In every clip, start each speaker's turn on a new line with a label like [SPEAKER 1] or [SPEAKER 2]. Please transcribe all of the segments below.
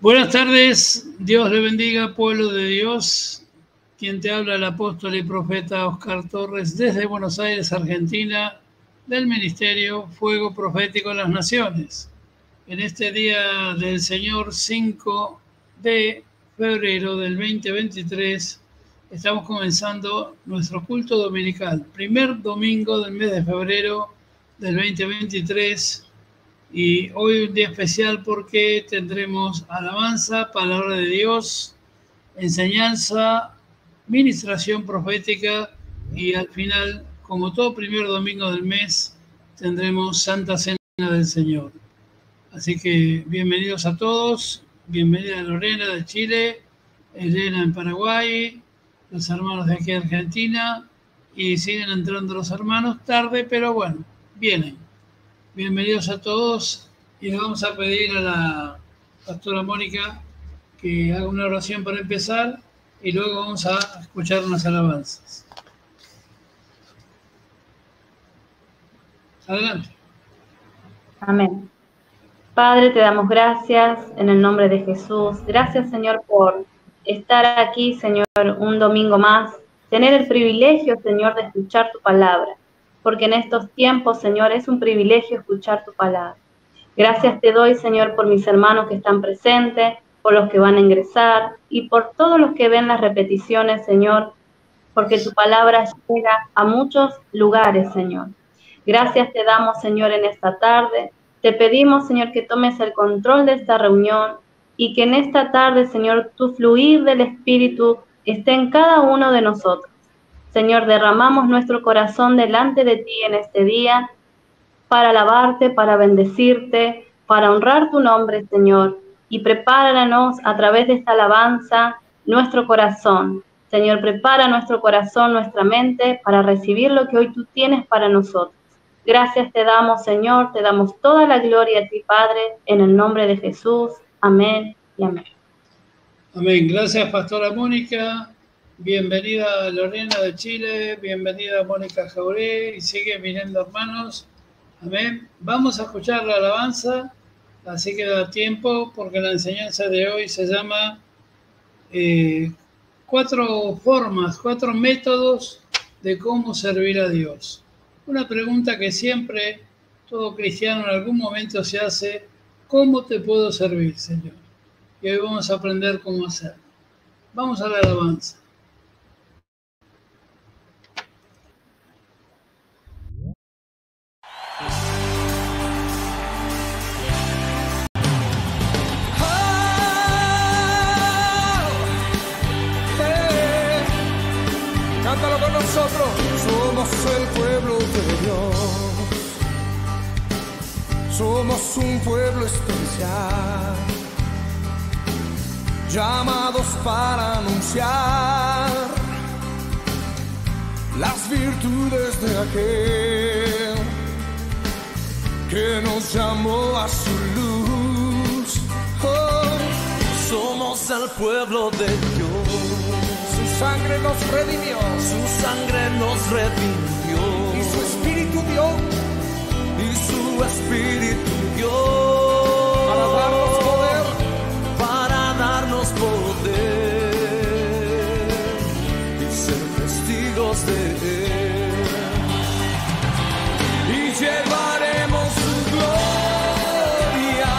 [SPEAKER 1] Buenas tardes, Dios le bendiga, pueblo de Dios. Quien te habla, el apóstol y profeta Oscar Torres, desde Buenos Aires, Argentina, del Ministerio Fuego Profético en las Naciones. En este día del Señor, 5 de febrero del 2023, estamos comenzando nuestro culto dominical, primer domingo del mes de febrero del 2023. Y hoy un día especial porque tendremos alabanza, palabra de Dios, enseñanza, ministración profética y al final, como todo primer domingo del mes, tendremos Santa Cena del Señor. Así que bienvenidos a todos, bienvenida Lorena de Chile, Elena en Paraguay, los hermanos de aquí de Argentina, y siguen entrando los hermanos tarde, pero bueno, vienen. Bienvenidos a todos y le vamos a pedir a la pastora Mónica que haga una oración para empezar y luego vamos a escuchar unas alabanzas. Adelante.
[SPEAKER 2] Amén. Padre, te damos gracias en el nombre de Jesús. Gracias, Señor, por estar aquí, Señor, un domingo más. Tener el privilegio, Señor, de escuchar tu palabra. Porque en estos tiempos, Señor, es un privilegio escuchar tu palabra. Gracias te doy, Señor, por mis hermanos que están presentes, por los que van a ingresar y por todos los que ven las repeticiones, Señor, porque tu palabra llega a muchos lugares, Señor. Gracias te damos, Señor, en esta tarde. Te pedimos, Señor, que tomes el control de esta reunión y que en esta tarde, Señor, tu fluir del Espíritu esté en cada uno de nosotros. Señor, derramamos nuestro corazón delante de ti en este día para alabarte, para bendecirte, para honrar tu nombre, Señor. Y prepáranos a través de esta alabanza nuestro corazón. Señor, prepara nuestro corazón, nuestra mente para recibir lo que hoy tú tienes para nosotros. Gracias te damos, Señor, te damos toda la gloria a ti, Padre, en el nombre de Jesús. Amén y amén.
[SPEAKER 1] Amén. Gracias, pastora Mónica. Bienvenida Lorena de Chile, bienvenida Mónica Jauré y sigue viniendo hermanos. Amén. Vamos a escuchar la alabanza, así que da tiempo porque la enseñanza de hoy se llama 4 formas, 4 métodos de cómo servir a Dios. Una pregunta que siempre todo cristiano en algún momento se hace: ¿cómo te puedo servir, Señor? Y hoy vamos a aprender cómo hacerlo. Vamos a la alabanza.
[SPEAKER 3] Cántalo con nosotros. Somos el pueblo de Dios. Somos un pueblo especial, llamados para anunciar las virtudes de aquel que nos llamó a su luz. Oh,
[SPEAKER 4] somos el pueblo de Dios.
[SPEAKER 3] Su sangre nos redimió.
[SPEAKER 4] Su sangre nos redimió.
[SPEAKER 3] Y su espíritu dio.
[SPEAKER 4] Y su espíritu dio.
[SPEAKER 3] Para darnos poder.
[SPEAKER 4] Para darnos poder. Y ser testigos de Él.
[SPEAKER 3] Y llevaremos su gloria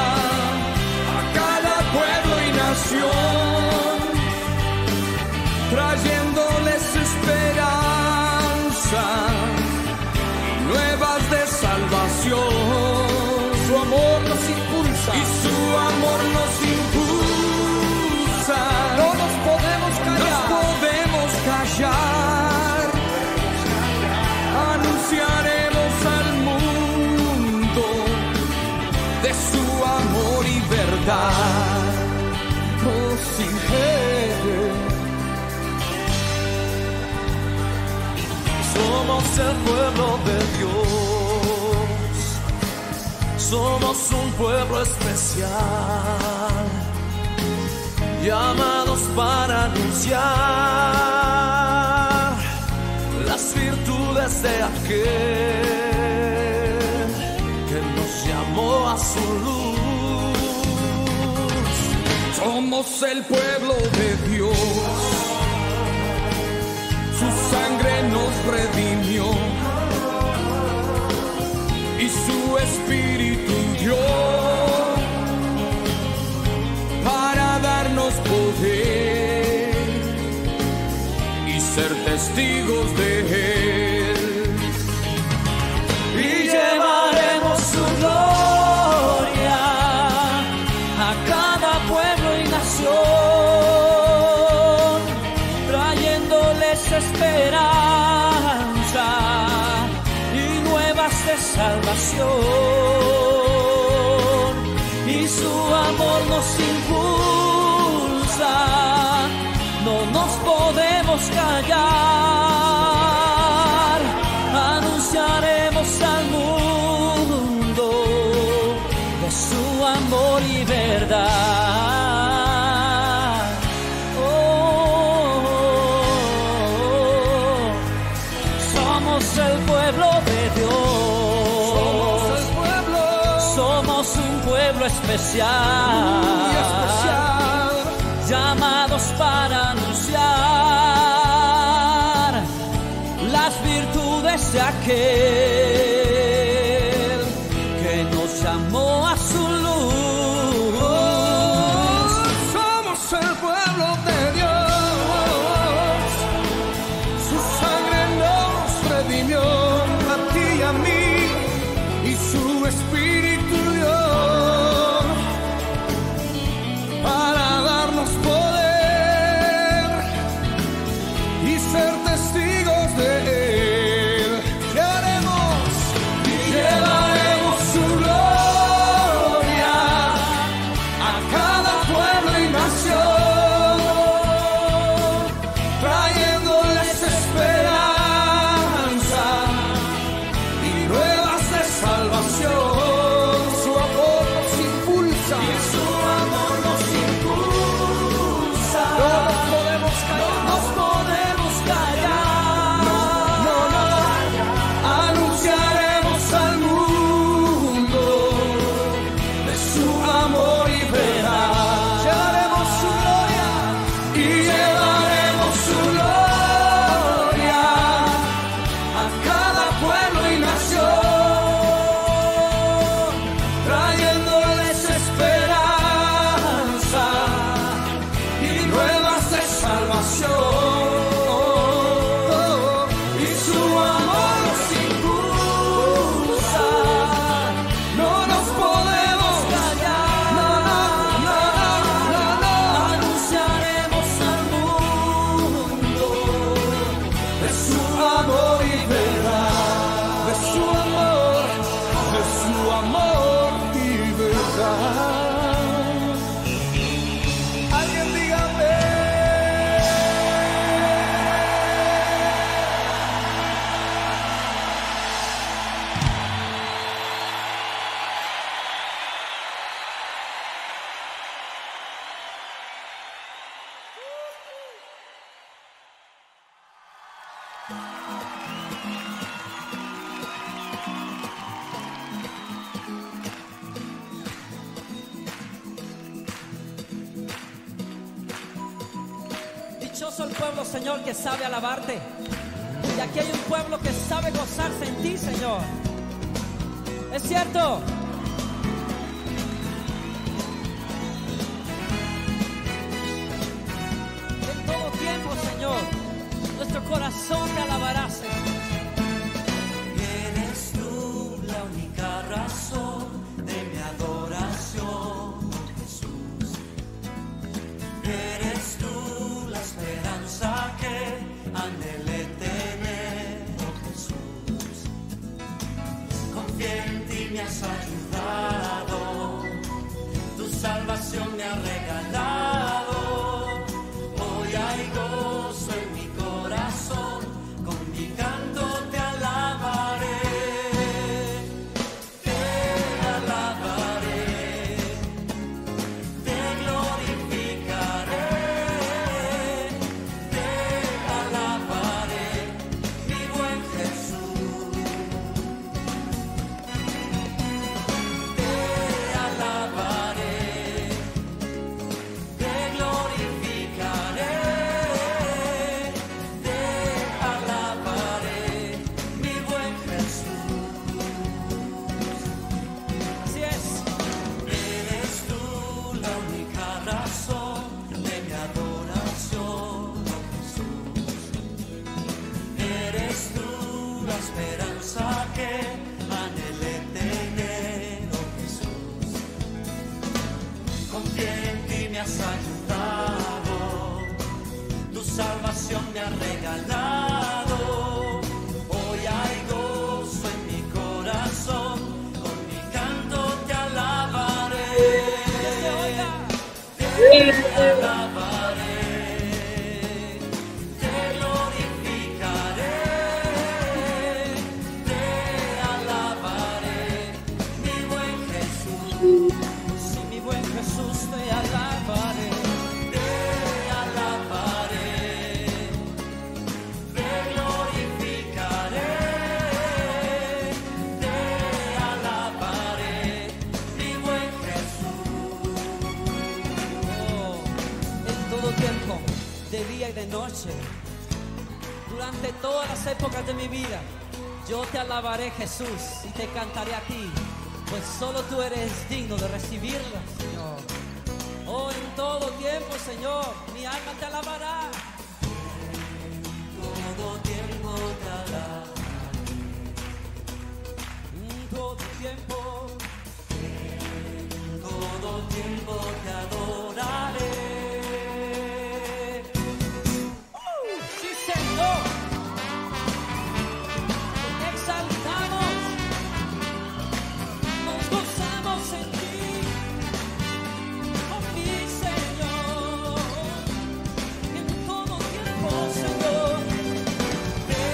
[SPEAKER 3] a cada pueblo y nación, trayéndoles esperanza y nuevas de salvación. Su amor nos impulsa y su amor nos impulsa. No nos podemos callar, no podemos callar. Anunciaremos al mundo de su amor y verdad. Oh, sí,
[SPEAKER 4] somos el pueblo de Dios. Somos un pueblo especial, llamados para anunciar las virtudes de aquel que nos llamó a su luz.
[SPEAKER 3] Somos el pueblo de Dios, su sangre nos redimió y su espíritu dio para darnos poder y ser testigos de Él. Y llevaremos su gloria a cada pueblo y nación, trayéndoles esperanza y nuevas de salvación. Y su amor nos impulsa, no nos podemos callar, anunciaremos al mundo de su amor y verdad. Somos el pueblo de Dios, somos un pueblo especial, llamados para anunciar las virtudes de aquel que nos llamó a su luz. Somos el pueblo de Dios, su sangre nos redimió a ti y a mí, y su espíritu dio para darnos poder y ser testigos de Él. Llevaremos su gloria a cada pueblo y nación, trayéndoles esperanza y nuevas de salvación. Su amor nos impulsa, y su amor nos impulsa. No nos podemos callar, no nos podemos callar. No, no, no. Anunciaremos al mundo de su amor y verdad. Llevaremos su gloria y llevaremos su gloria a cada pueblo y nación, trayéndoles esperanza y nuevas de salvación. Y su amor nos impulsa, no nos podemos callar. No, no, no, no, no. Anunciaremos al mundo de su amor y verdad, de su amor y verdad. Alguien dígame.
[SPEAKER 5] Dichoso el pueblo, Señor, que sabe alabarte. Y aquí hay un pueblo que sabe gozarse en ti, Señor. Es cierto. En todo tiempo, Señor, nuestro corazón te alabará, Señor.
[SPEAKER 4] Eres tú la única razón de mi adoración, Jesús. Eres tú la esperanza que anhelé tener, oh Jesús. Confié en ti, me has ayudado, tu salvación me ha regalado. Hoy hay gozo en mi corazón, con mi canto te alabaré. Te alabaré, te glorificaré. Te alabaré, mi buen Jesús. Te alabaré. y en ti me has ayudado, tu salvación me ha regalado. Hoy hay gozo en mi corazón, con mi canto te alabaré, te alabaré, te glorificaré, te alabaré, mi buen Jesús.
[SPEAKER 5] Sí, mi buen Jesús, te alabaré.
[SPEAKER 4] Te alabaré, te glorificaré, te alabaré, mi buen Jesús.
[SPEAKER 5] Oh, en todo tiempo, de día y de noche, durante todas las épocas de mi vida, yo te alabaré, Jesús, y te cantaré a ti, pues solo tú eres digno de recibirla, Señor. Oh, en todo tiempo, Señor, mi alma te alabará.
[SPEAKER 4] Todo tiempo te alabaré,
[SPEAKER 5] En todo tiempo,
[SPEAKER 4] todo tiempo te adoraré.
[SPEAKER 5] sí, Señor, te exaltamos, nos gozamos en ti, oh mi Señor, en todo tiempo, Señor.
[SPEAKER 4] Te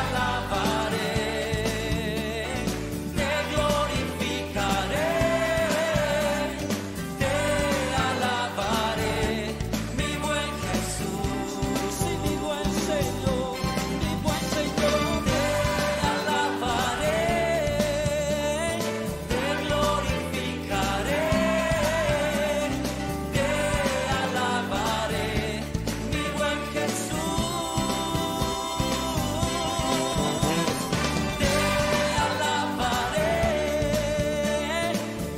[SPEAKER 4] alabaré, te glorificaré, te alabaré, mi buen Jesús.
[SPEAKER 5] Sí, mi buen Señor, mi buen Señor.
[SPEAKER 4] Te alabaré, te glorificaré, te alabaré, mi buen Jesús. Te alabaré,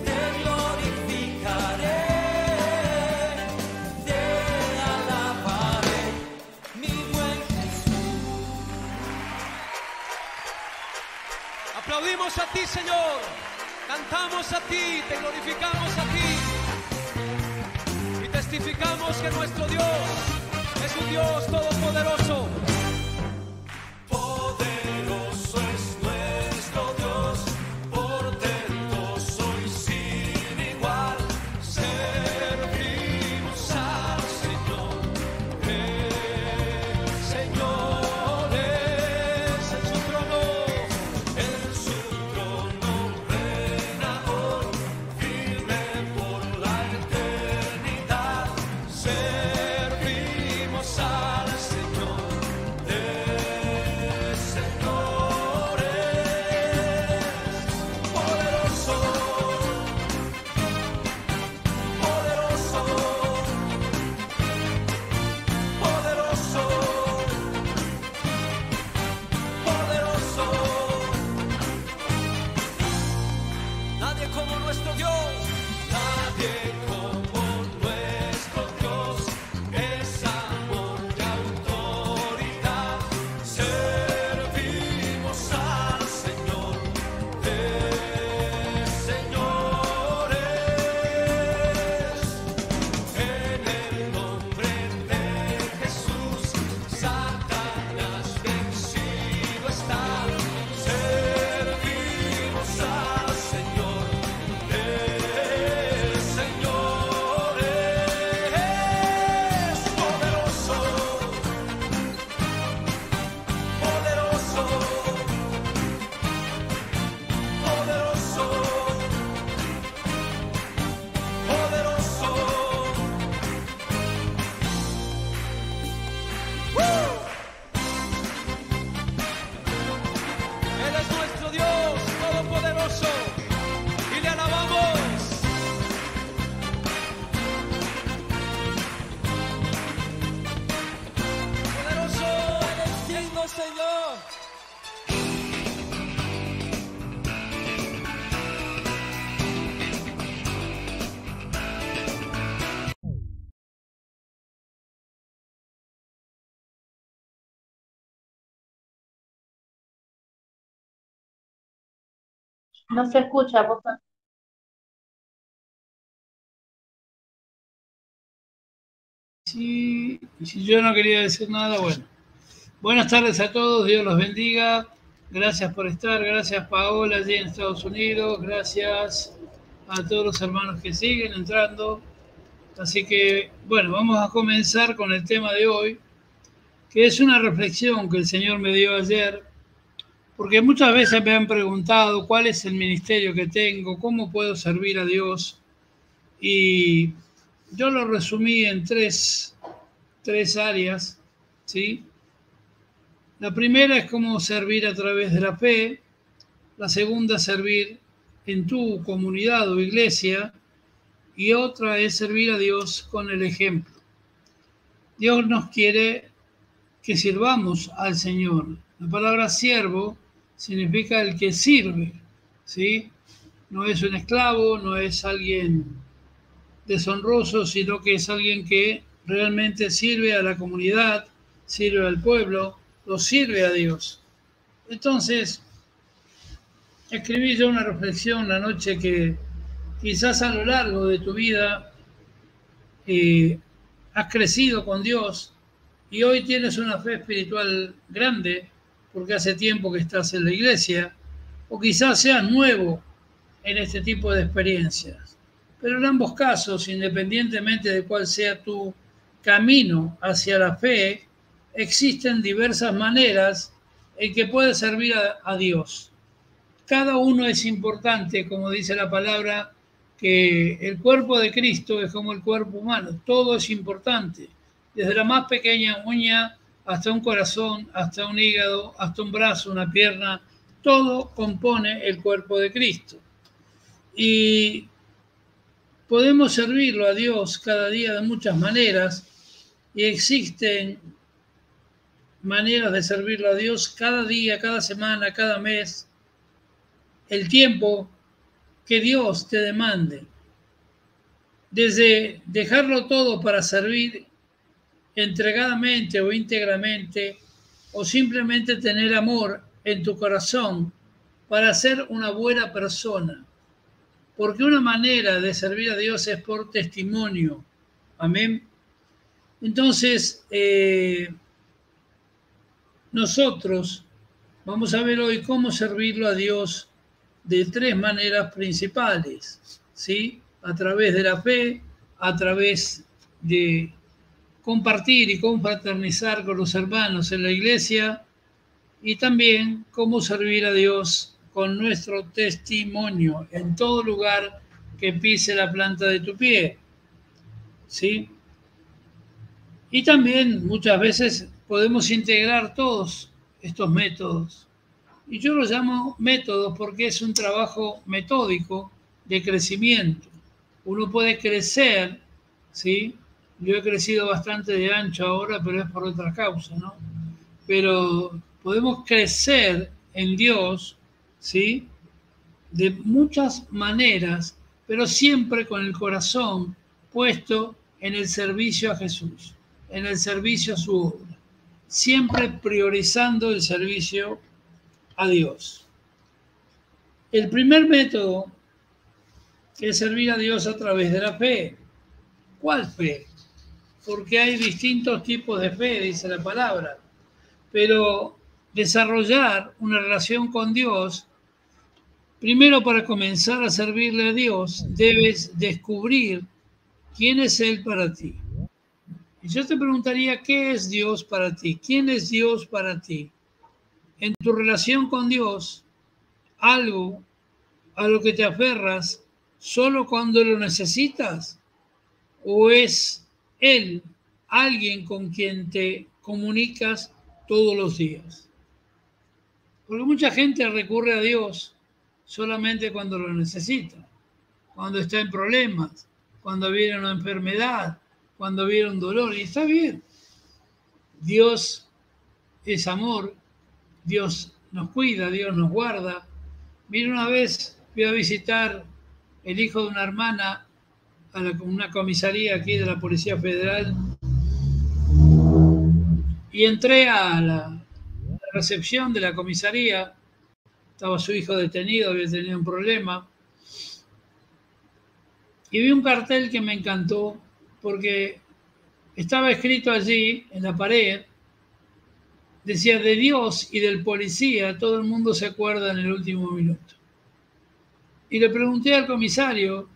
[SPEAKER 4] te glorificaré, te alabaré, mi buen Jesús.
[SPEAKER 3] Aplaudimos a ti, Señor. Cantamos a ti, te glorificamos a ti. Y testificamos que nuestro Dios es un Dios todopoderoso. Poderoso es nuestro Dios, portentoso y sin igual. Servimos al Señor. Señores, en su trono reina hoy, firme por la eternidad. Servimos al Señor de señores. Poderoso, poderoso, poderoso, poderoso. Nadie como nuestro Dios, nadie como nuestro Dios, es amor y autoridad. Servimos al Señor de señores. En el nombre de Jesús, Satanás vencido está. Servimos al Señor de señores. Poderoso, poderoso, poderoso, poderoso. Él es nuestro Dios todopoderoso y le alabamos. Poderoso,
[SPEAKER 5] Eres digno, Señor.
[SPEAKER 2] No se escucha, apóstol.
[SPEAKER 1] si yo no quería decir nada, bueno. Buenas tardes a todos, Dios los bendiga. Gracias por estar, gracias Paola allí en Estados Unidos, gracias a todos los hermanos que siguen entrando. Así que, bueno, vamos a comenzar con el tema de hoy, que es una reflexión que el Señor me dio ayer, porque muchas veces me han preguntado cuál es el ministerio que tengo, cómo puedo servir a Dios, y yo lo resumí en tres áreas, ¿sí? La primera es cómo servir a través de la fe, la segunda servir en tu comunidad o iglesia, y otra es servir a Dios con el ejemplo. Dios nos quiere que sirvamos al Señor. La palabra siervo significa el que sirve, ¿sí? No es un esclavo, no es alguien deshonroso, sino que es alguien que realmente sirve a la comunidad, sirve al pueblo, lo sirve a Dios. Entonces, escribí yo una reflexión la noche que quizás a lo largo de tu vida has crecido con Dios y hoy tienes una fe espiritual grande porque hace tiempo que estás en la iglesia, o quizás seas nuevo en este tipo de experiencias. Pero en ambos casos, independientemente de cuál sea tu camino hacia la fe, existen diversas maneras en que puedes servir a Dios. Cada uno es importante, como dice la palabra, que el cuerpo de Cristo es como el cuerpo humano. Todo es importante, desde la más pequeña uña hasta un corazón, hasta un hígado, hasta un brazo, una pierna. Todo compone el cuerpo de Cristo. Y podemos servirlo a Dios cada día de muchas maneras, y existen maneras de servirlo a Dios cada día, cada semana, cada mes, el tiempo que Dios te demande. Desde dejarlo todo para servir entregadamente o íntegramente, o simplemente tener amor en tu corazón para ser una buena persona. Porque una manera de servir a Dios es por testimonio. Amén. Entonces, nosotros vamos a ver hoy cómo servirlo a Dios de tres maneras principales, ¿sí? A través de la fe, a través de compartir y confraternizar con los hermanos en la iglesia, y también cómo servir a Dios con nuestro testimonio en todo lugar que pise la planta de tu pie, ¿sí? Y también muchas veces podemos integrar todos estos métodos. Y yo los llamo métodos porque es un trabajo metódico de crecimiento. Uno puede crecer, ¿sí? Yo he crecido bastante de ancho ahora, pero es por otra causa, ¿no? Pero podemos crecer en Dios, ¿sí? De muchas maneras, pero siempre con el corazón puesto en el servicio a Jesús, en el servicio a su obra, siempre priorizando el servicio a Dios. El primer método es servir a Dios a través de la fe. ¿Cuál fe? Porque hay distintos tipos de fe, dice la palabra. Pero desarrollar una relación con Dios, primero para comenzar a servirle a Dios, debes descubrir quién es Él para ti. Y yo te preguntaría, ¿qué es Dios para ti? ¿Quién es Dios para ti? En tu relación con Dios, algo a lo que te aferras solo cuando lo necesitas, o es Él alguien con quien te comunicas todos los días. Porque mucha gente recurre a Dios solamente cuando lo necesita, cuando está en problemas, cuando viene una enfermedad, cuando viene un dolor, y está bien. Dios es amor, Dios nos cuida, Dios nos guarda. Mira, una vez fui a visitar el hijo de una hermana a una comisaría aquí de la Policía Federal y entré a la recepción de la comisaría. Estaba su hijo detenido, había tenido un problema, y vi un cartel que me encantó porque Estaba escrito allí en la pared, decía, de Dios y del policía todo el mundo se acuerda en el último minuto. Y le pregunté al comisario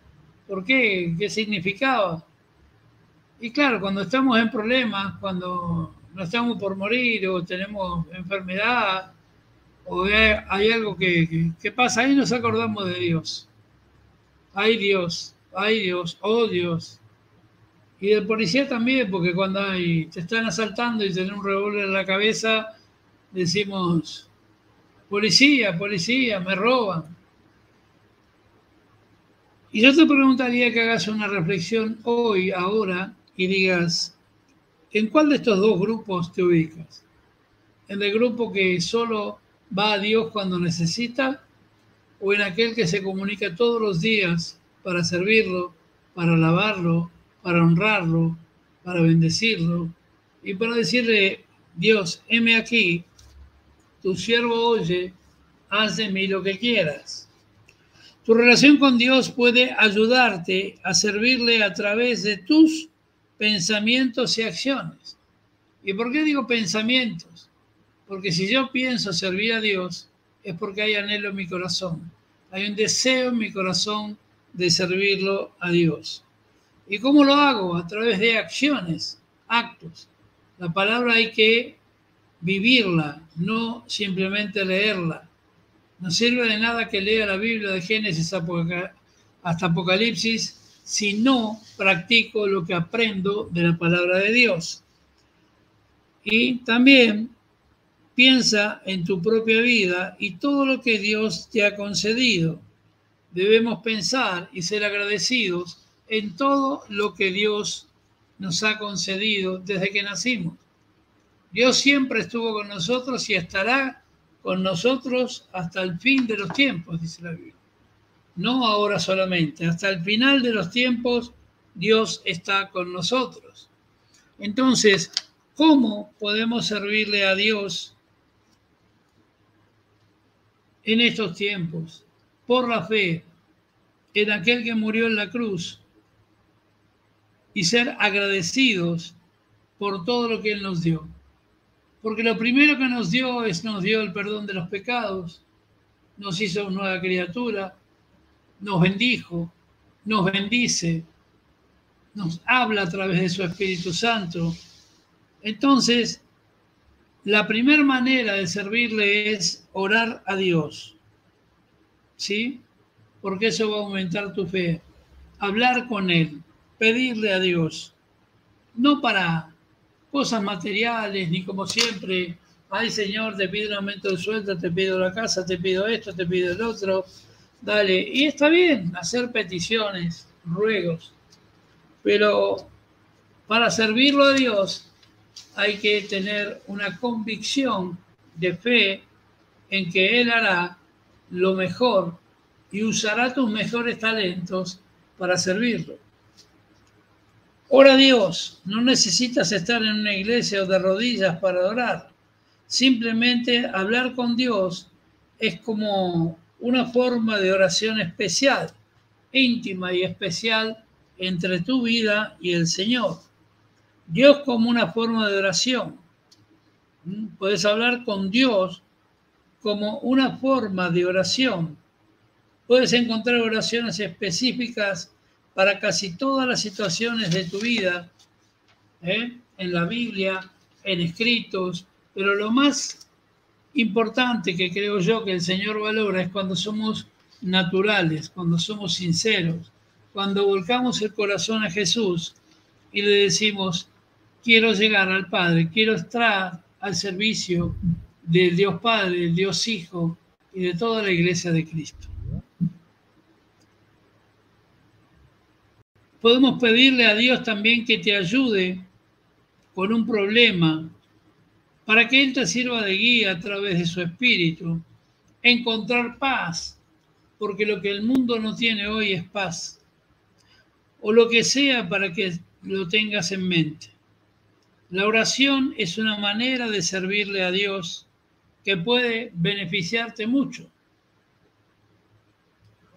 [SPEAKER 1] por qué significaba. Y claro, cuando estamos en problemas, cuando no estamos por morir o tenemos enfermedad o hay algo que pasa, ahí nos acordamos de Dios. Ay Dios, oh Dios. Y del policía también, porque cuando te están asaltando y tenés un revólver en la cabeza, decimos, policía, policía, me roban. Y yo te preguntaría que hagas una reflexión hoy, ahora, y digas, ¿en cuál de estos dos grupos te ubicas? ¿En el grupo que solo va a Dios cuando necesita? ¿O en aquel que se comunica todos los días para servirlo, para alabarlo, para honrarlo, para bendecirlo y para decirle, Dios, heme aquí, tu siervo oye, haz de mí lo que quieras? Tu relación con Dios puede ayudarte a servirle a través de tus pensamientos y acciones. ¿Y por qué digo pensamientos? Porque si yo pienso servir a Dios, es porque hay anhelo en mi corazón. Hay un deseo en mi corazón de servirlo a Dios. ¿Y cómo lo hago? A través de acciones, actos. La palabra hay que vivirla, no simplemente leerla. No sirve de nada que lea la Biblia de Génesis hasta Apocalipsis si no practico lo que aprendo de la palabra de Dios. Y también piensa en tu propia vida y todo lo que Dios te ha concedido. Debemos pensar y ser agradecidos en todo lo que Dios nos ha concedido desde que nacimos. Dios siempre estuvo con nosotros y estará con nosotros hasta el fin de los tiempos, dice la Biblia. No ahora solamente, hasta el final de los tiempos Dios está con nosotros. Entonces, ¿cómo podemos servirle a Dios en estos tiempos? Por la fe en aquel que murió en la cruz y ser agradecidos por todo lo que Él nos dio. Porque lo primero que nos dio el perdón de los pecados, nos hizo una nueva criatura, nos bendijo, nos bendice, nos habla a través de su Espíritu Santo. Entonces, la primera manera de servirle es orar a Dios, ¿sí? Porque eso va a aumentar tu fe. Hablar con Él, pedirle a Dios, no para cosas materiales, ni como siempre, ay Señor, te pido un aumento de sueldo, te pido la casa, te pido esto, te pido el otro, dale. Y está bien hacer peticiones, ruegos, pero para servirlo a Dios hay que tener una convicción de fe en que Él hará lo mejor y usará tus mejores talentos para servirlo. Ora a Dios, no necesitas estar en una iglesia o de rodillas para adorar. Simplemente hablar con Dios es como una forma de oración especial, íntima y especial entre tu vida y el Señor. Dios como una forma de oración. Puedes hablar con Dios como una forma de oración. Puedes encontrar oraciones específicas para casi todas las situaciones de tu vida, en la Biblia, en escritos, pero lo más importante que creo yo que el Señor valora es cuando somos naturales, cuando somos sinceros, cuando volcamos el corazón a Jesús y le decimos, quiero llegar al Padre, quiero estar al servicio del Dios Padre, del Dios Hijo y de toda la Iglesia de Cristo. Podemos pedirle a Dios también que te ayude con un problema para que Él te sirva de guía a través de su Espíritu, encontrar paz, porque lo que el mundo no tiene hoy es paz, o lo que sea para que lo tengas en mente. La oración es una manera de servirle a Dios que puede beneficiarte mucho.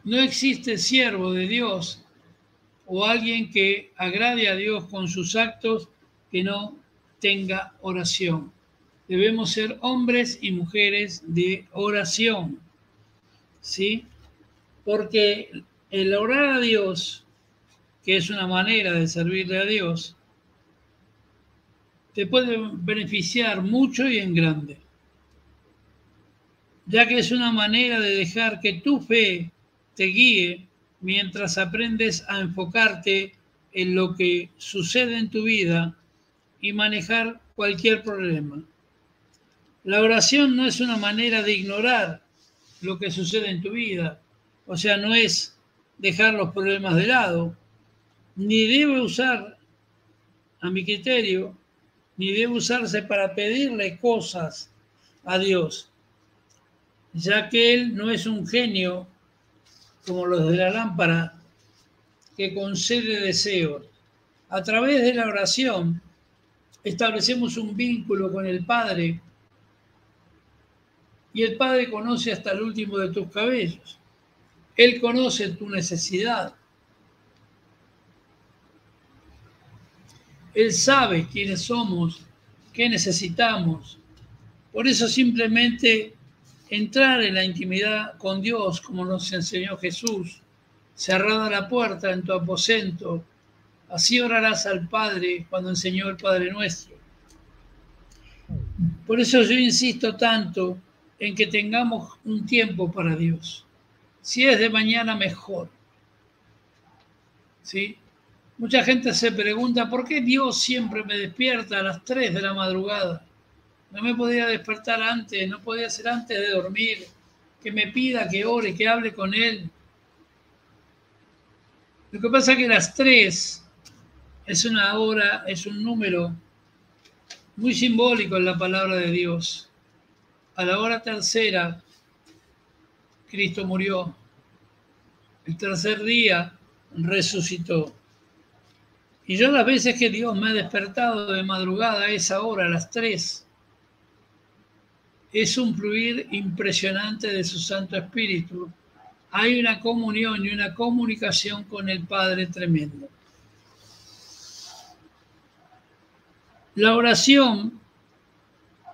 [SPEAKER 1] No existe siervo de Dios o alguien que agrade a Dios con sus actos que no tenga oración. Debemos ser hombres y mujeres de oración, ¿sí? Porque el orar a Dios, que es una manera de servirle a Dios, te puede beneficiar mucho y en grande, ya que es una manera de dejar que tu fe te guíe mientras aprendes a enfocarte en lo que sucede en tu vida y manejar cualquier problema. La oración no es una manera de ignorar lo que sucede en tu vida, o sea, no es dejar los problemas de lado, ni debe usar, a mi criterio, ni debe usarse para pedirle cosas a Dios, ya que Él no es un genio como los de la lámpara que concede deseos. A través de la oración establecemos un vínculo con el Padre y el Padre conoce hasta el último de tus cabellos. Él conoce tu necesidad. Él sabe quiénes somos, qué necesitamos. Por eso simplemente entrar en la intimidad con Dios, como nos enseñó Jesús, cerrada la puerta en tu aposento, así orarás al Padre cuando enseñó el Padre Nuestro. Por eso yo insisto tanto en que tengamos un tiempo para Dios. Si es de mañana, mejor. ¿Sí? Mucha gente se pregunta, ¿por qué Dios siempre me despierta a las 3 de la madrugada? No me podía despertar antes, no podía ser antes de dormir, que me pida, que ore, que hable con Él. Lo que pasa es que las 3 es una hora, es un número muy simbólico en la palabra de Dios. A la hora tercera, Cristo murió. El tercer día resucitó. Y yo las veces que Dios me ha despertado de madrugada a esa hora, a las 3, es un fluir impresionante de su Santo Espíritu. Hay una comunión y una comunicación con el Padre tremendo. La oración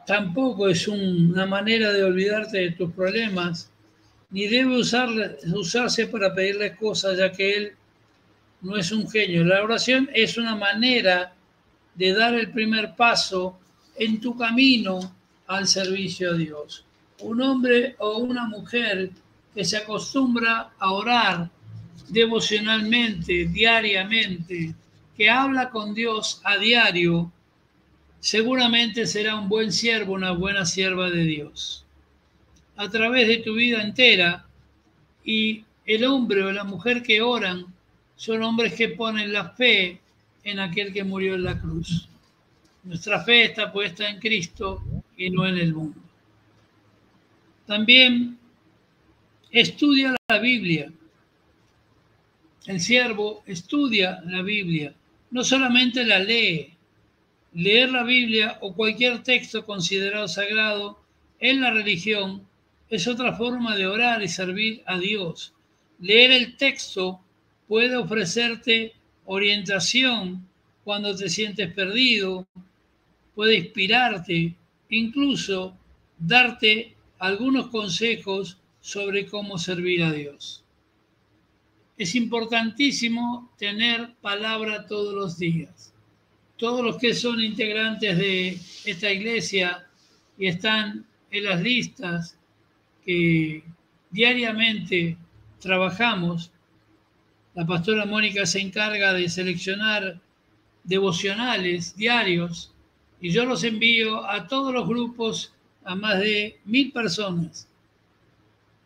[SPEAKER 1] tampoco es una manera de olvidarte de tus problemas, ni debe usarse para pedirle cosas, ya que Él no es un genio. La oración es una manera de dar el primer paso en tu camino al servicio a Dios. Un hombre o una mujer que se acostumbra a orar devocionalmente, diariamente, que habla con Dios a diario, seguramente será un buen siervo, una buena sierva de Dios. A través de tu vida entera, y el hombre o la mujer que oran son hombres que ponen la fe en aquel que murió en la cruz. Nuestra fe está puesta en Cristo y no en el mundo. También estudia la Biblia. El siervo estudia la Biblia, no solamente la lee. Leer la Biblia o cualquier texto considerado sagrado en la religión es otra forma de orar y servir a Dios. Leer el texto puede ofrecerte orientación cuando te sientes perdido, puede inspirarte, incluso darte algunos consejos sobre cómo servir a Dios. Es importantísimo tener palabra todos los días. Todos los que son integrantes de esta iglesia y están en las listas que diariamente trabajamos, la pastora Mónica se encarga de seleccionar devocionales diarios y yo los envío a todos los grupos, a más de 1000 personas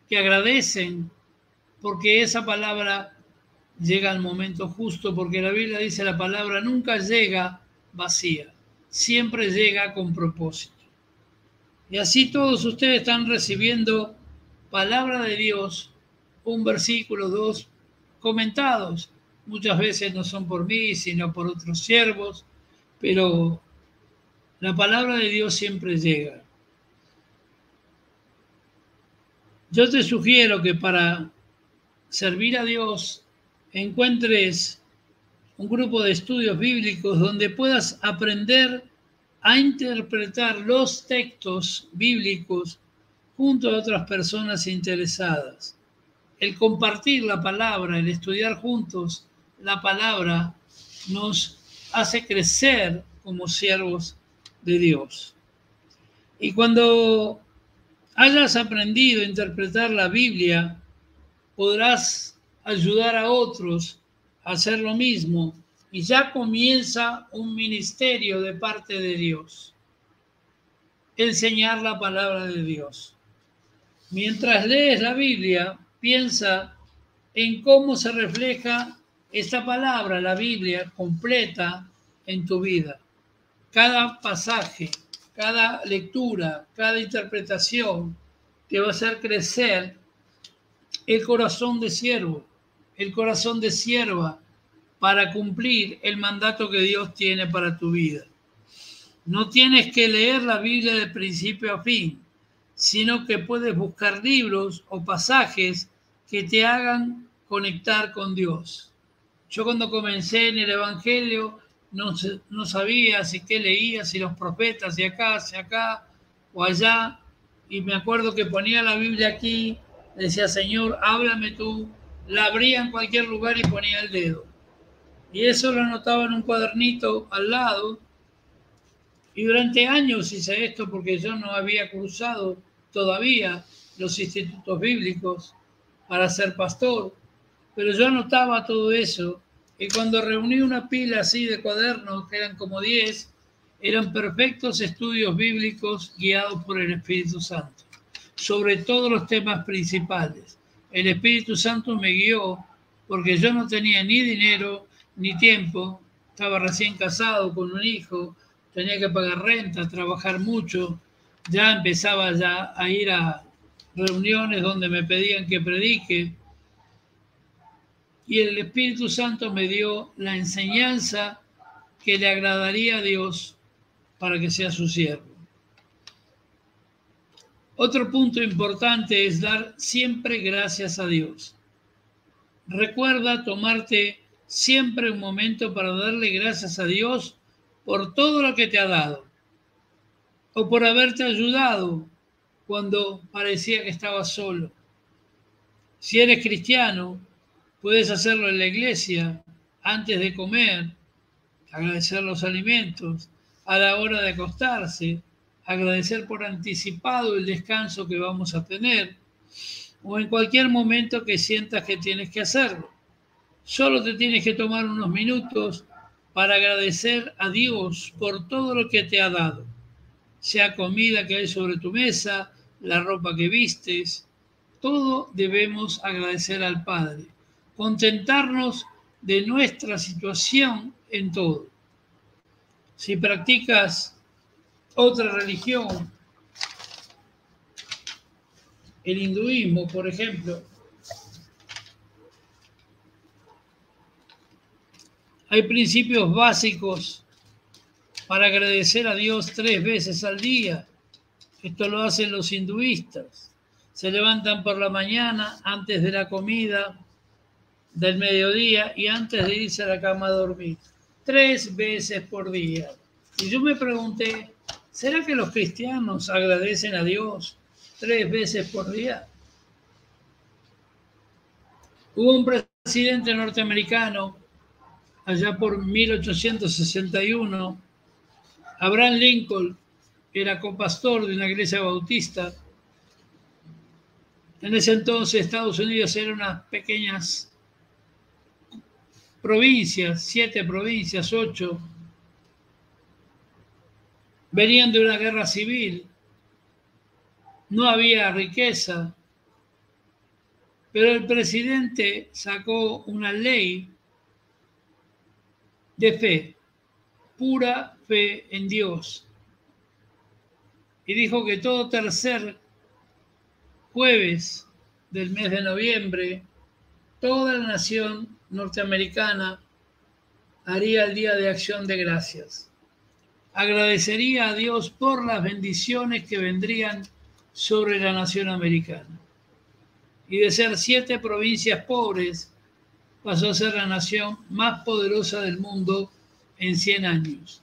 [SPEAKER 1] que agradecen porque esa palabra llega al momento justo, porque la Biblia dice la palabra nunca llega vacía, siempre llega con propósito. Y así todos ustedes están recibiendo palabra de Dios, un versículo, 2 comentados. Muchas veces no son por mí, sino por otros siervos, pero la palabra de Dios siempre llega. Yo te sugiero que para servir a Dios encuentres un grupo de estudios bíblicos donde puedas aprender a interpretar los textos bíblicos junto a otras personas interesadas. El compartir la palabra, el estudiar juntos la palabra, nos hace crecer como siervos de Dios. Y cuando hayas aprendido a interpretar la Biblia, podrás ayudar a otros a hacer lo mismo, y ya comienza un ministerio de parte de Dios. Enseñar la palabra de Dios. Mientras lees la Biblia, piensa en cómo se refleja esta palabra, la Biblia, completa en tu vida. Cada pasaje, cada lectura, cada interpretación te va a hacer crecer el corazón de siervo, el corazón de sierva, para cumplir el mandato que Dios tiene para tu vida. No tienes que leer la Biblia de principio a fin, sino que puedes buscar libros o pasajes que te hagan conectar con Dios. Yo cuando comencé en el Evangelio no sabía si qué leía, si los profetas, si acá o allá, y me acuerdo que ponía la Biblia aquí, decía, Señor, háblame tú, la abría en cualquier lugar y ponía el dedo. Y eso lo anotaba en un cuadernito al lado, y durante años hice esto porque yo no había cursado todavía los institutos bíblicos para ser pastor, pero yo anotaba todo eso, y cuando reuní una pila así de cuadernos, que eran como 10, eran perfectos estudios bíblicos guiados por el Espíritu Santo, sobre todos los temas principales. El Espíritu Santo me guió porque yo no tenía ni dinero ni tiempo, estaba recién casado con un hijo, tenía que pagar renta, trabajar mucho, ya empezaba ya a ir a reuniones donde me pedían que predique, y el Espíritu Santo me dio la enseñanza que le agradaría a Dios para que sea su siervo. Otro punto importante es dar siempre gracias a Dios. Recuerda tomarte siempre un momento para darle gracias a Dios por todo lo que te ha dado o por haberte ayudado cuando parecía que estabas solo. Si eres cristiano, puedes hacerlo en la iglesia antes de comer, agradecer los alimentos, a la hora de acostarse, agradecer por anticipado el descanso que vamos a tener, o en cualquier momento que sientas que tienes que hacerlo. Solo te tienes que tomar unos minutos para agradecer a Dios por todo lo que te ha dado, sea comida que hay sobre tu mesa, la ropa que vistes, todo debemos agradecer al Padre, contentarnos de nuestra situación en todo. Si practicas otra religión, el hinduismo, por ejemplo, hay principios básicos para agradecer a Dios 3 veces al día. Esto lo hacen los hinduistas. Se levantan por la mañana, antes de la comida del mediodía y antes de irse a la cama a dormir. 3 veces por día. Y yo me pregunté, ¿será que los cristianos agradecen a Dios 3 veces por día? Hubo un presidente norteamericano allá por 1861, Abraham Lincoln, era copastor de una iglesia bautista. En ese entonces Estados Unidos eran unas pequeñas provincias, 7 provincias, 8. Venían de una guerra civil, no había riqueza, pero el presidente sacó una ley de fe, pura fe en Dios, y dijo que todo tercer jueves del mes de noviembre, toda la nación norteamericana haría el Día de Acción de Gracias. Agradecería a Dios por las bendiciones que vendrían sobre la nación americana. Y de ser 7 provincias pobres, pasó a ser la nación más poderosa del mundo en 100 años.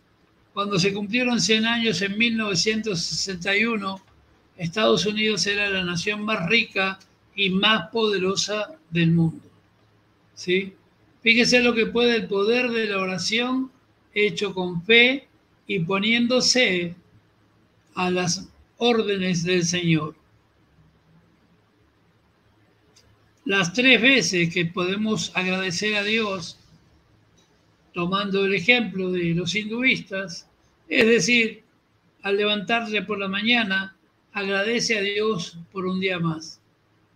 [SPEAKER 1] Cuando se cumplieron 100 años en 1961, Estados Unidos era la nación más rica y más poderosa del mundo. ¿Sí? Fíjese lo que puede el poder de la oración hecho con fe y poniéndose a las órdenes del Señor. Las 3 veces que podemos agradecer a Dios, tomando el ejemplo de los hinduistas, es decir, al levantarse por la mañana, agradece a Dios por un día más.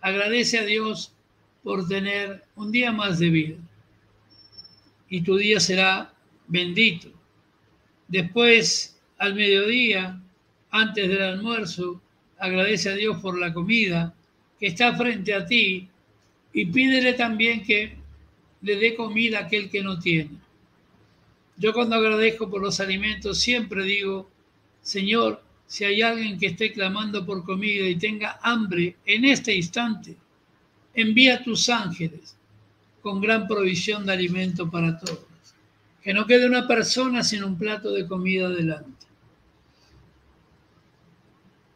[SPEAKER 1] Agradece a Dios por tener un día más de vida. Y tu día será bendito. Después, al mediodía, antes del almuerzo, agradece a Dios por la comida que está frente a ti y pídele también que le dé comida a aquel que no tiene. Yo cuando agradezco por los alimentos siempre digo, Señor, si hay alguien que esté clamando por comida y tenga hambre en este instante, envía tus ángeles con gran provisión de alimento para todos. Que no quede una persona sin un plato de comida delante.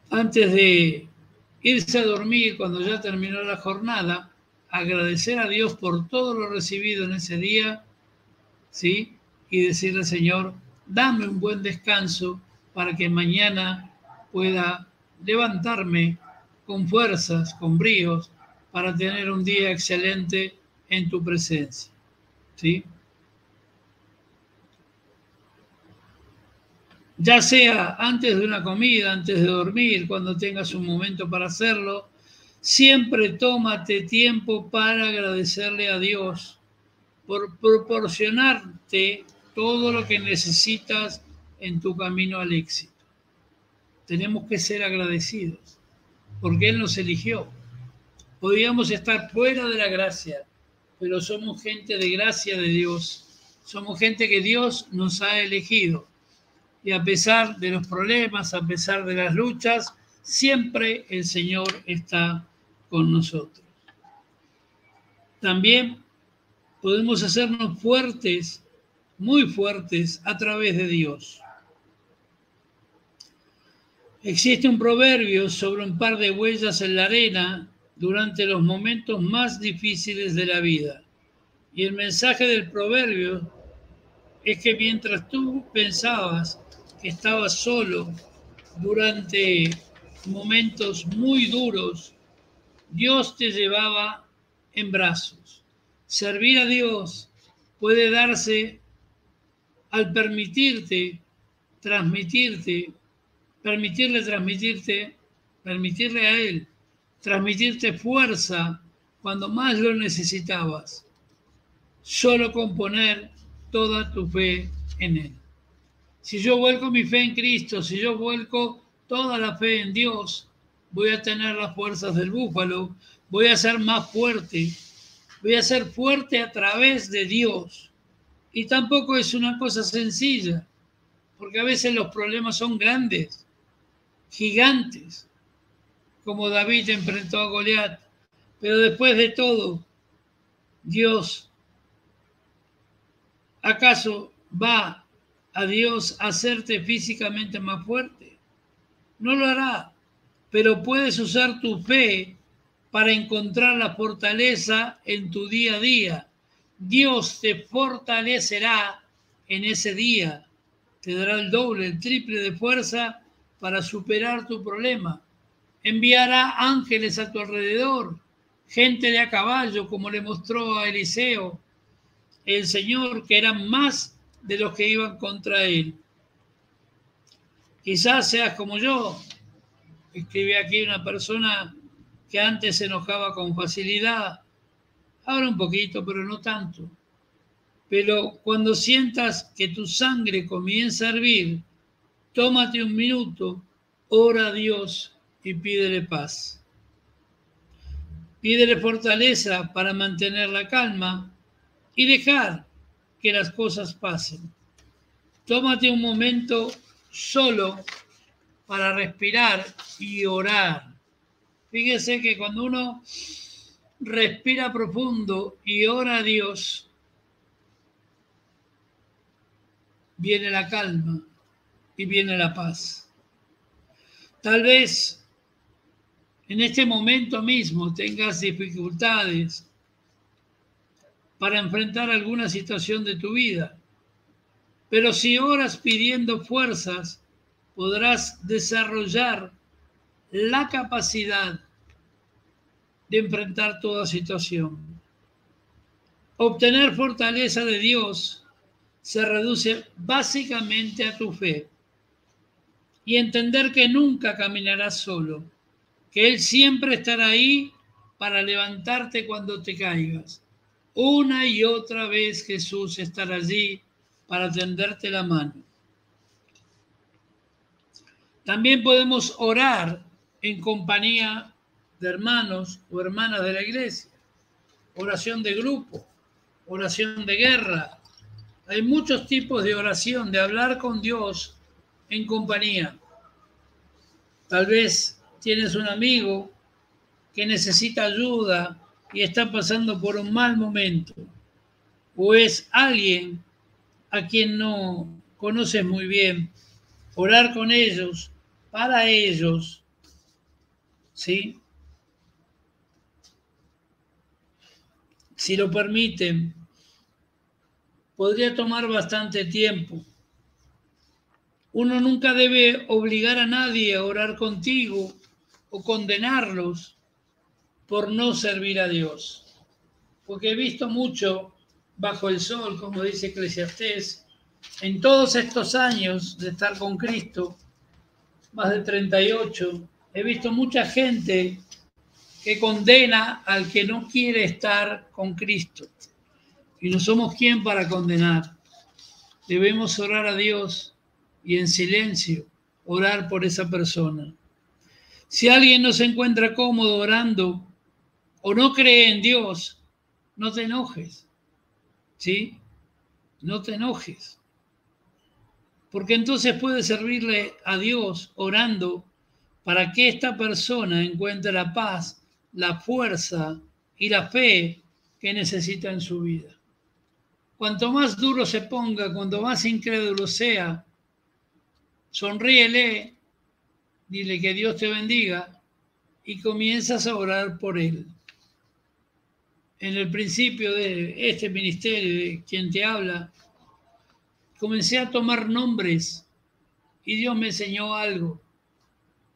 [SPEAKER 1] Antes de irse a dormir, cuando ya terminó la jornada, agradecer a Dios por todo lo recibido en ese día, ¿sí? Y decirle, Señor, dame un buen descanso para que mañana pueda levantarme con fuerzas, con bríos, para tener un día excelente en tu presencia, ¿sí? Ya sea antes de una comida, antes de dormir, cuando tengas un momento para hacerlo, siempre tómate tiempo para agradecerle a Dios por proporcionarte todo lo que necesitas en tu camino al éxito. Tenemos que ser agradecidos, porque Él nos eligió. Podríamos estar fuera de la gracia, pero somos gente de gracia de Dios. Somos gente que Dios nos ha elegido. Y a pesar de los problemas, a pesar de las luchas, siempre el Señor está con nosotros. También podemos hacernos fuertes, muy fuertes, a través de Dios. Existe un proverbio sobre un par de huellas en la arena durante los momentos más difíciles de la vida. Y el mensaje del proverbio es que mientras tú pensabas que estabas solo durante momentos muy duros, Dios te llevaba en brazos. Servir a Dios puede darse al permitirle a Él transmitirte fuerza cuando más lo necesitabas, solo con poner toda tu fe en Él. Si yo vuelco mi fe en Cristo, si yo vuelco toda la fe en Dios, voy a tener las fuerzas del búfalo, voy a ser más fuerte, voy a ser fuerte a través de Dios. Y tampoco es una cosa sencilla, porque a veces los problemas son grandes, gigantes, como David enfrentó a Goliat. Pero después de todo, Dios, ¿acaso va a Dios a hacerte físicamente más fuerte? No lo hará, pero puedes usar tu fe para encontrar la fortaleza en tu día a día. Dios te fortalecerá en ese día, te dará el doble, el triple de fuerza para superar tu problema. Enviará ángeles a tu alrededor, gente de a caballo, como le mostró a Eliseo el Señor, que eran más de los que iban contra él. Quizás seas como yo. Escribe aquí una persona que antes se enojaba con facilidad, ahora un poquito, pero no tanto. Pero cuando sientas que tu sangre comienza a hervir, tómate un minuto, ora a Dios y pídele paz. Pídele fortaleza para mantener la calma y dejar que las cosas pasen. Tómate un momento solo para respirar y orar. Fíjese que cuando uno respira profundo y ora a Dios, viene la calma y viene la paz. Tal vez en este momento mismo tengas dificultades para enfrentar alguna situación de tu vida, pero si oras pidiendo fuerzas, podrás desarrollar la capacidad de enfrentar toda situación. Obtener fortaleza de Dios se reduce básicamente a tu fe y entender que nunca caminarás solo, que Él siempre estará ahí para levantarte cuando te caigas. Una y otra vez Jesús estará allí para tenderte la mano. También podemos orar en compañía de hermanos o hermanas de la iglesia. Oración de grupo, oración de guerra. Hay muchos tipos de oración, de hablar con Dios en compañía. Tal vez tienes un amigo que necesita ayuda y está pasando por un mal momento. O es alguien a quien no conoces muy bien. Orar con ellos, para ellos, ¿sí? Si lo permiten, podría tomar bastante tiempo. Uno nunca debe obligar a nadie a orar contigo o condenarlos por no servir a Dios. Porque he visto mucho bajo el sol, como dice Eclesiastés, en todos estos años de estar con Cristo, más de 38, he visto mucha gente que condena al que no quiere estar con Cristo. Y no somos quien para condenar. Debemos orar a Dios y en silencio orar por esa persona. Si alguien no se encuentra cómodo orando o no cree en Dios, no te enojes, ¿sí? No te enojes. Porque entonces puedes servirle a Dios orando para que esta persona encuentre la paz, la fuerza y la fe que necesita en su vida. Cuanto más duro se ponga, cuanto más incrédulo sea, sonríele, dile que Dios te bendiga y comienzas a orar por él. En el principio de este ministerio, de quien te habla, comencé a tomar nombres y Dios me enseñó algo.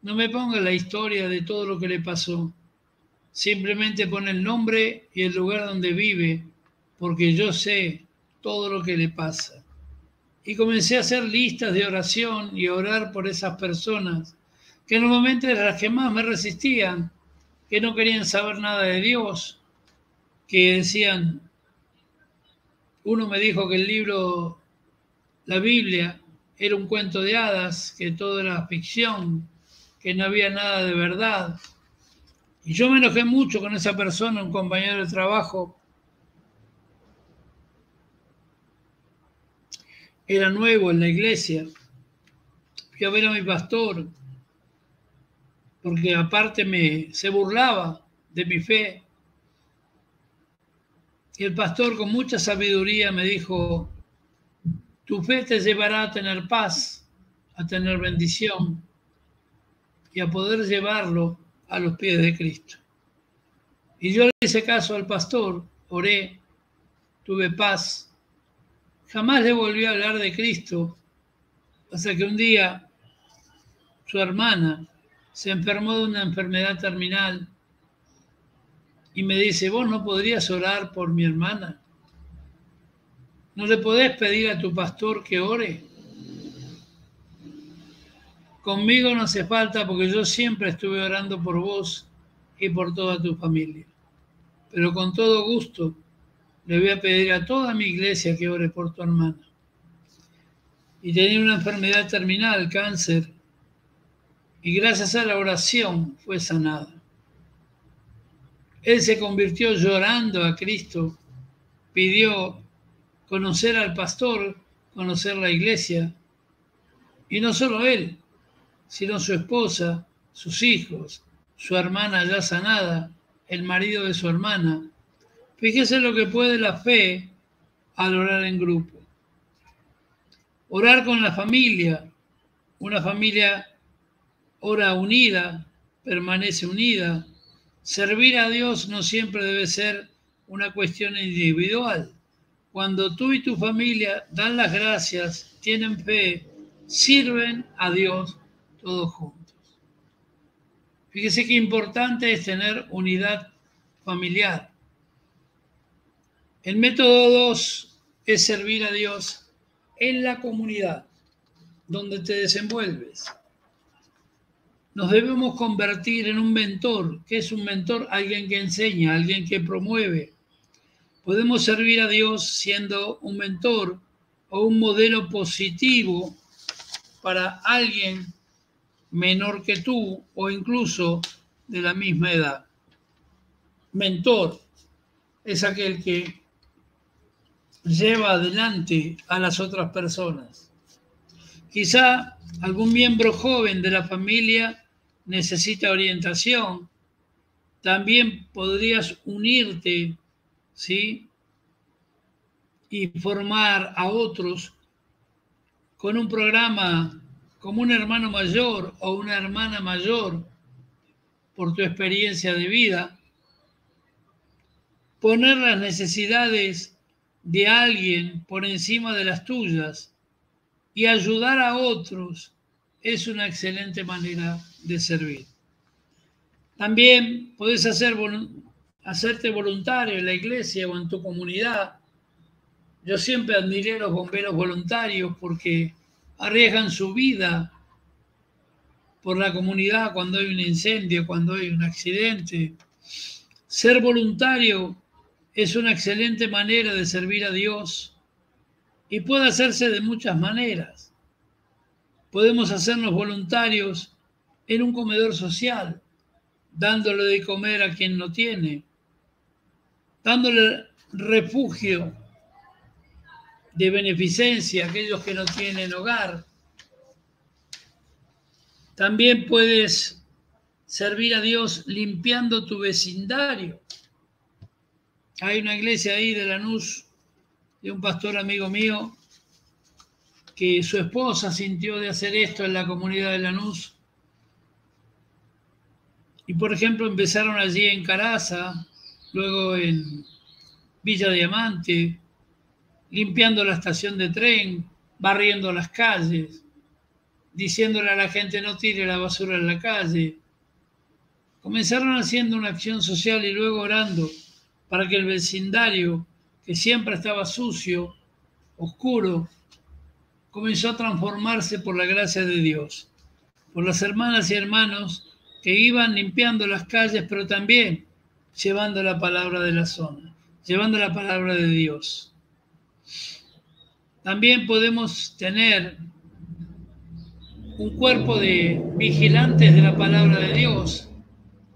[SPEAKER 1] No me ponga la historia de todo lo que le pasó. Simplemente pon el nombre y el lugar donde vive, porque yo sé todo lo que le pasa. Y comencé a hacer listas de oración y a orar por esas personas que normalmente eran las que más me resistían, que no querían saber nada de Dios, que decían, uno me dijo que el libro, la Biblia, era un cuento de hadas, que todo era ficción, que no había nada de verdad. Y yo me enojé mucho con esa persona, un compañero de trabajo. Era nuevo en la iglesia. Fui a ver a mi pastor, porque aparte se burlaba de mi fe. Y el pastor con mucha sabiduría me dijo, tu fe te llevará a tener paz, a tener bendición y a poder llevarlo a los pies de Cristo. Y yo le hice caso al pastor, oré, tuve paz. Jamás le volví a hablar de Cristo hasta que un día su hermana se enfermó de una enfermedad terminal y me dice, ¿vos no podrías orar por mi hermana? ¿No le podés pedir a tu pastor que ore? Conmigo no hace falta porque yo siempre estuve orando por vos y por toda tu familia. Pero con todo gusto le voy a pedir a toda mi iglesia que ore por tu hermana. Y tenía una enfermedad terminal, cáncer, y gracias a la oración fue sanada. Él se convirtió llorando a Cristo, pidió conocer al pastor, conocer la iglesia, y no solo él, sino su esposa, sus hijos, su hermana ya sanada, el marido de su hermana. Fíjese lo que puede la fe al orar en grupo. Orar con la familia. Una familia ora unida, permanece unida. Servir a Dios no siempre debe ser una cuestión individual. Cuando tú y tu familia dan las gracias, tienen fe, sirven a Dios todos juntos. Fíjese qué importante es tener unidad familiar. El método 2 es servir a Dios en la comunidad donde te desenvuelves. Nos debemos convertir en un mentor. ¿Qué es un mentor? Alguien que enseña, alguien que promueve. Podemos servir a Dios siendo un mentor o un modelo positivo para alguien menor que tú o incluso de la misma edad. Mentor es aquel que lleva adelante a las otras personas. Quizá algún miembro joven de la familia necesita orientación. También podrías unirte, ¿sí?, y formar a otros con un programa como un hermano mayor o una hermana mayor por tu experiencia de vida. Poner las necesidades de alguien por encima de las tuyas y ayudar a otros es una excelente manera de servir. También puedes hacerte voluntario en la iglesia o en tu comunidad. Yo siempre admiré a los bomberos voluntarios porque arriesgan su vida por la comunidad cuando hay un incendio, cuando hay un accidente. Ser voluntario es una excelente manera de servir a Dios y puede hacerse de muchas maneras. Podemos hacernos voluntarios en un comedor social, dándole de comer a quien no tiene, dándole refugio de beneficencia a aquellos que no tienen hogar. También puedes servir a Dios limpiando tu vecindario. Hay una iglesia ahí de Lanús, de un pastor amigo mío, que su esposa sintió de hacer esto en la comunidad de Lanús. Y por ejemplo empezaron allí en Caraza, luego en Villa Diamante, limpiando la estación de tren, barriendo las calles, diciéndole a la gente no tire la basura en la calle. Comenzaron haciendo una acción social y luego orando para que el vecindario, que siempre estaba sucio, oscuro, comenzó a transformarse por la gracia de Dios, por las hermanas y hermanos que iban limpiando las calles, pero también llevando la palabra de la zona, llevando la palabra de Dios. También podemos tener un cuerpo de vigilantes de la palabra de Dios,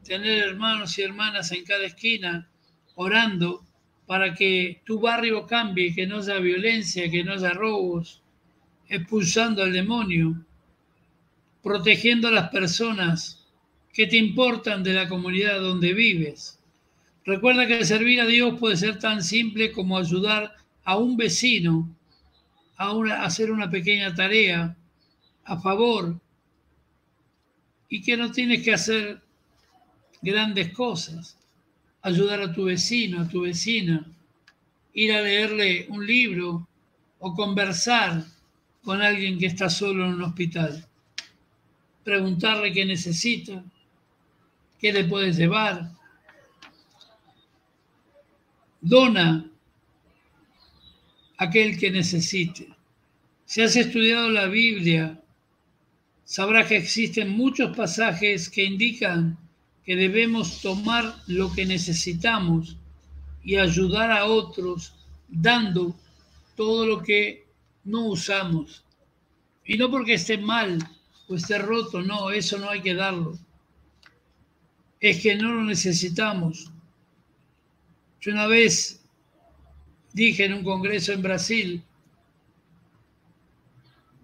[SPEAKER 1] tener hermanos y hermanas en cada esquina orando para que tu barrio cambie, que no haya violencia, que no haya robos, expulsando al demonio, protegiendo a las personas que te importan de la comunidad donde vives. Recuerda que servir a Dios puede ser tan simple como ayudar a un vecino a hacer una pequeña tarea a favor y que no tienes que hacer grandes cosas. Ayudar a tu vecino, a tu vecina, ir a leerle un libro o conversar con alguien que está solo en un hospital. Preguntarle qué necesita, qué le puedes llevar. Dona a aquel que necesite. Si has estudiado la Biblia, sabrás que existen muchos pasajes que indican que debemos tomar lo que necesitamos y ayudar a otros dando todo lo que no usamos. Y no porque esté mal o esté roto, no, eso no hay que darlo. Es que no lo necesitamos. Yo una vez dije en un congreso en Brasil,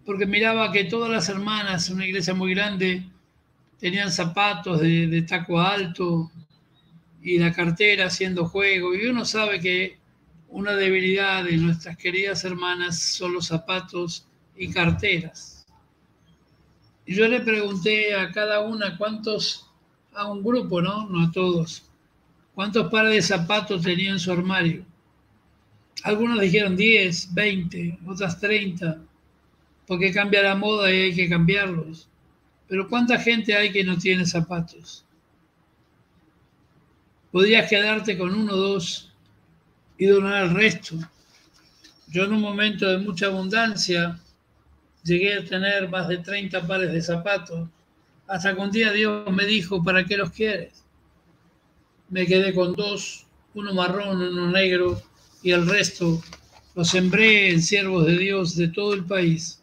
[SPEAKER 1] porque miraba que todas las hermanas, una iglesia muy grande, tenían zapatos de taco alto, y la cartera haciendo juego. Y uno sabe que una debilidad de nuestras queridas hermanas son los zapatos y carteras. Y yo le pregunté a cada una a un grupo, ¿no? No a todos, cuántos pares de zapatos tenía en su armario. Algunos dijeron 10, 20, otras 30, porque cambia la moda y hay que cambiarlos. Pero ¿cuánta gente hay que no tiene zapatos? Podrías quedarte con 1 o 2 y donar el resto. Yo en un momento de mucha abundancia llegué a tener más de 30 pares de zapatos, hasta que un día Dios me dijo, ¿para qué los quieres? Me quedé con 2, uno marrón, uno negro, y el resto los sembré en siervos de Dios de todo el país.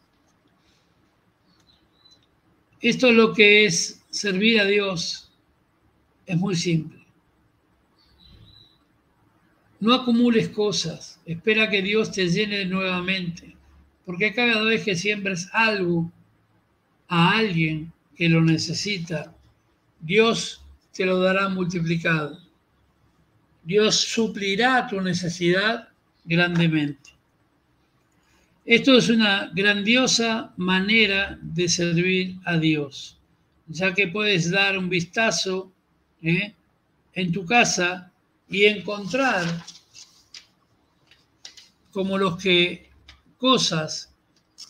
[SPEAKER 1] Esto es lo que es servir a Dios. Es muy simple. No acumules cosas, espera que Dios te llene nuevamente, porque cada vez que siembres algo a alguien que lo necesita, Dios te lo dará multiplicado. Dios suplirá tu necesidad grandemente. Esto es una grandiosa manera de servir a Dios, ya que puedes dar un vistazo en tu casa y encontrar como cosas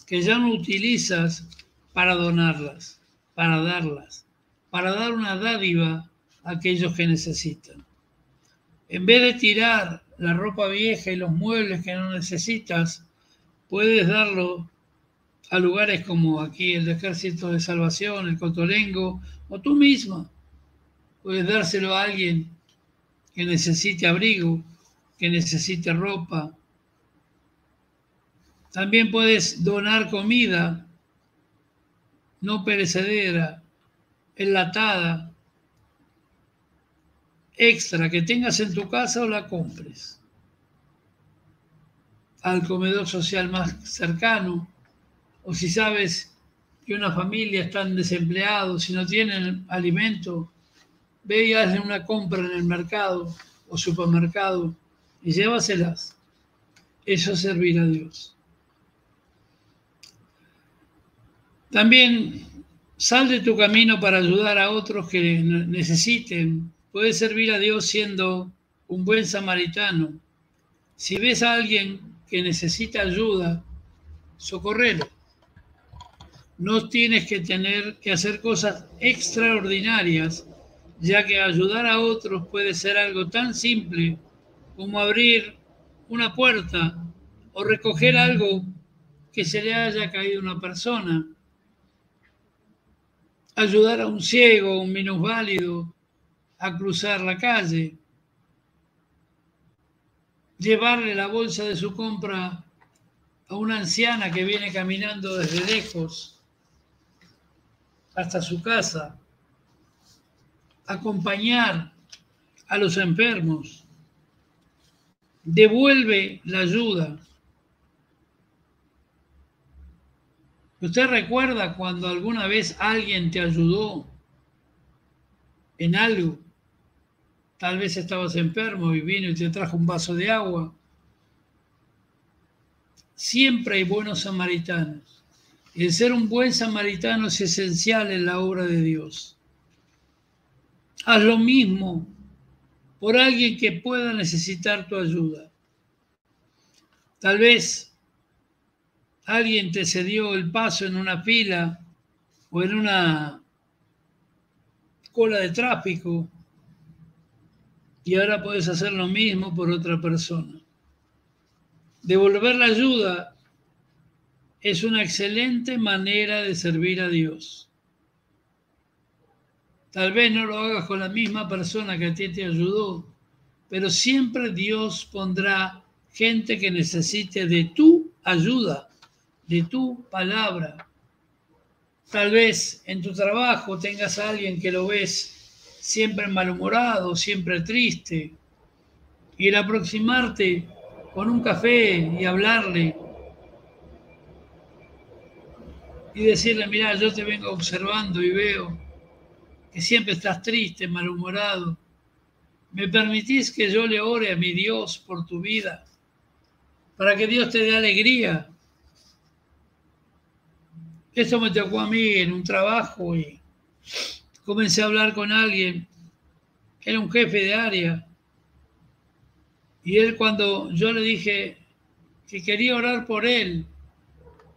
[SPEAKER 1] que ya no utilizas para donarlas, para darlas, para dar una dádiva a aquellos que necesitan. En vez de tirar la ropa vieja y los muebles que no necesitas, puedes darlo a lugares como aquí el Ejército de Salvación, el Cotolengo, o tú misma. Puedes dárselo a alguien que necesite abrigo, que necesite ropa. También puedes donar comida no perecedera, enlatada, extra, que tengas en tu casa o la compres al comedor social más cercano, o si sabes que una familia están desempleados y no tienen alimento, ve y hazle una compra en el mercado o supermercado y llévaselas. Eso es servir a Dios. También sal de tu camino para ayudar a otros que necesiten. Puedes servir a Dios siendo un buen samaritano. Si ves a alguien que necesita ayuda, socorrelo. No tienes que tener que hacer cosas extraordinarias, ya que ayudar a otros puede ser algo tan simple como abrir una puerta o recoger algo que se le haya caído a una persona. Ayudar a un ciego, un minusválido a cruzar la calle. Llevarle la bolsa de su compra a una anciana que viene caminando desde lejos hasta su casa. Acompañar a los enfermos. Devuelve la ayuda. ¿Usted recuerda cuando alguna vez alguien te ayudó en algo? Tal vez estabas enfermo y vino y te trajo un vaso de agua. Siempre hay buenos samaritanos. Y el ser un buen samaritano es esencial en la obra de Dios. Haz lo mismo por alguien que pueda necesitar tu ayuda. Tal vez alguien te cedió el paso en una fila o en una cola de tráfico y ahora puedes hacer lo mismo por otra persona. Devolver la ayuda es una excelente manera de servir a Dios. Tal vez no lo hagas con la misma persona que a ti te ayudó, pero siempre Dios pondrá gente que necesite de tu ayuda, de tu palabra. Tal vez en tu trabajo tengas a alguien que lo ves siempre malhumorado, siempre triste, y el aproximarte con un café y hablarle y decirle, mirá, yo te vengo observando y veo que siempre estás triste, malhumorado, ¿Me permitís que yo le ore a mi Dios por tu vida? Para que Dios te dé alegría. Esto me tocó a mí en un trabajo y comencé a hablar con alguien. Era un jefe de área. Y él, cuando yo le dije que quería orar por él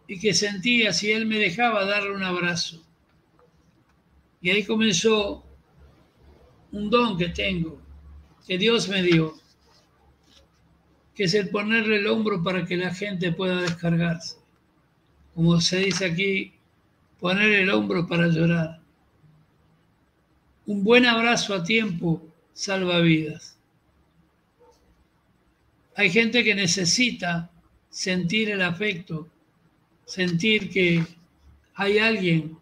[SPEAKER 1] y que sentía si él me dejaba darle un abrazo. Y ahí comenzó un don que tengo, que Dios me dio, que es el ponerle el hombro para que la gente pueda descargarse. Como se dice aquí, poner el hombro para llorar. Un buen abrazo a tiempo salva vidas. Hay gente que necesita sentir el afecto, sentir que hay alguien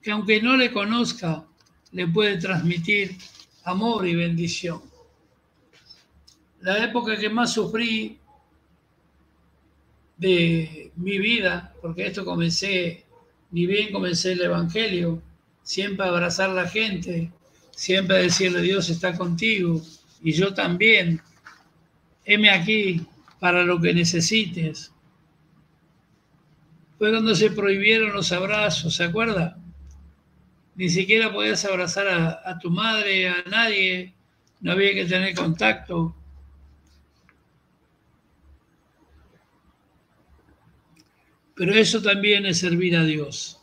[SPEAKER 1] que aunque no le conozca, le puede transmitir amor y bendición. La época que más sufrí de mi vida, porque esto ni bien comencé el Evangelio, siempre a abrazar a la gente, siempre a decirle Dios está contigo y yo también, heme aquí para lo que necesites. Fue cuando se prohibieron los abrazos, ¿se acuerda? Ni siquiera podías abrazar a tu madre, a nadie, no había que tener contacto. Pero eso también es servir a Dios.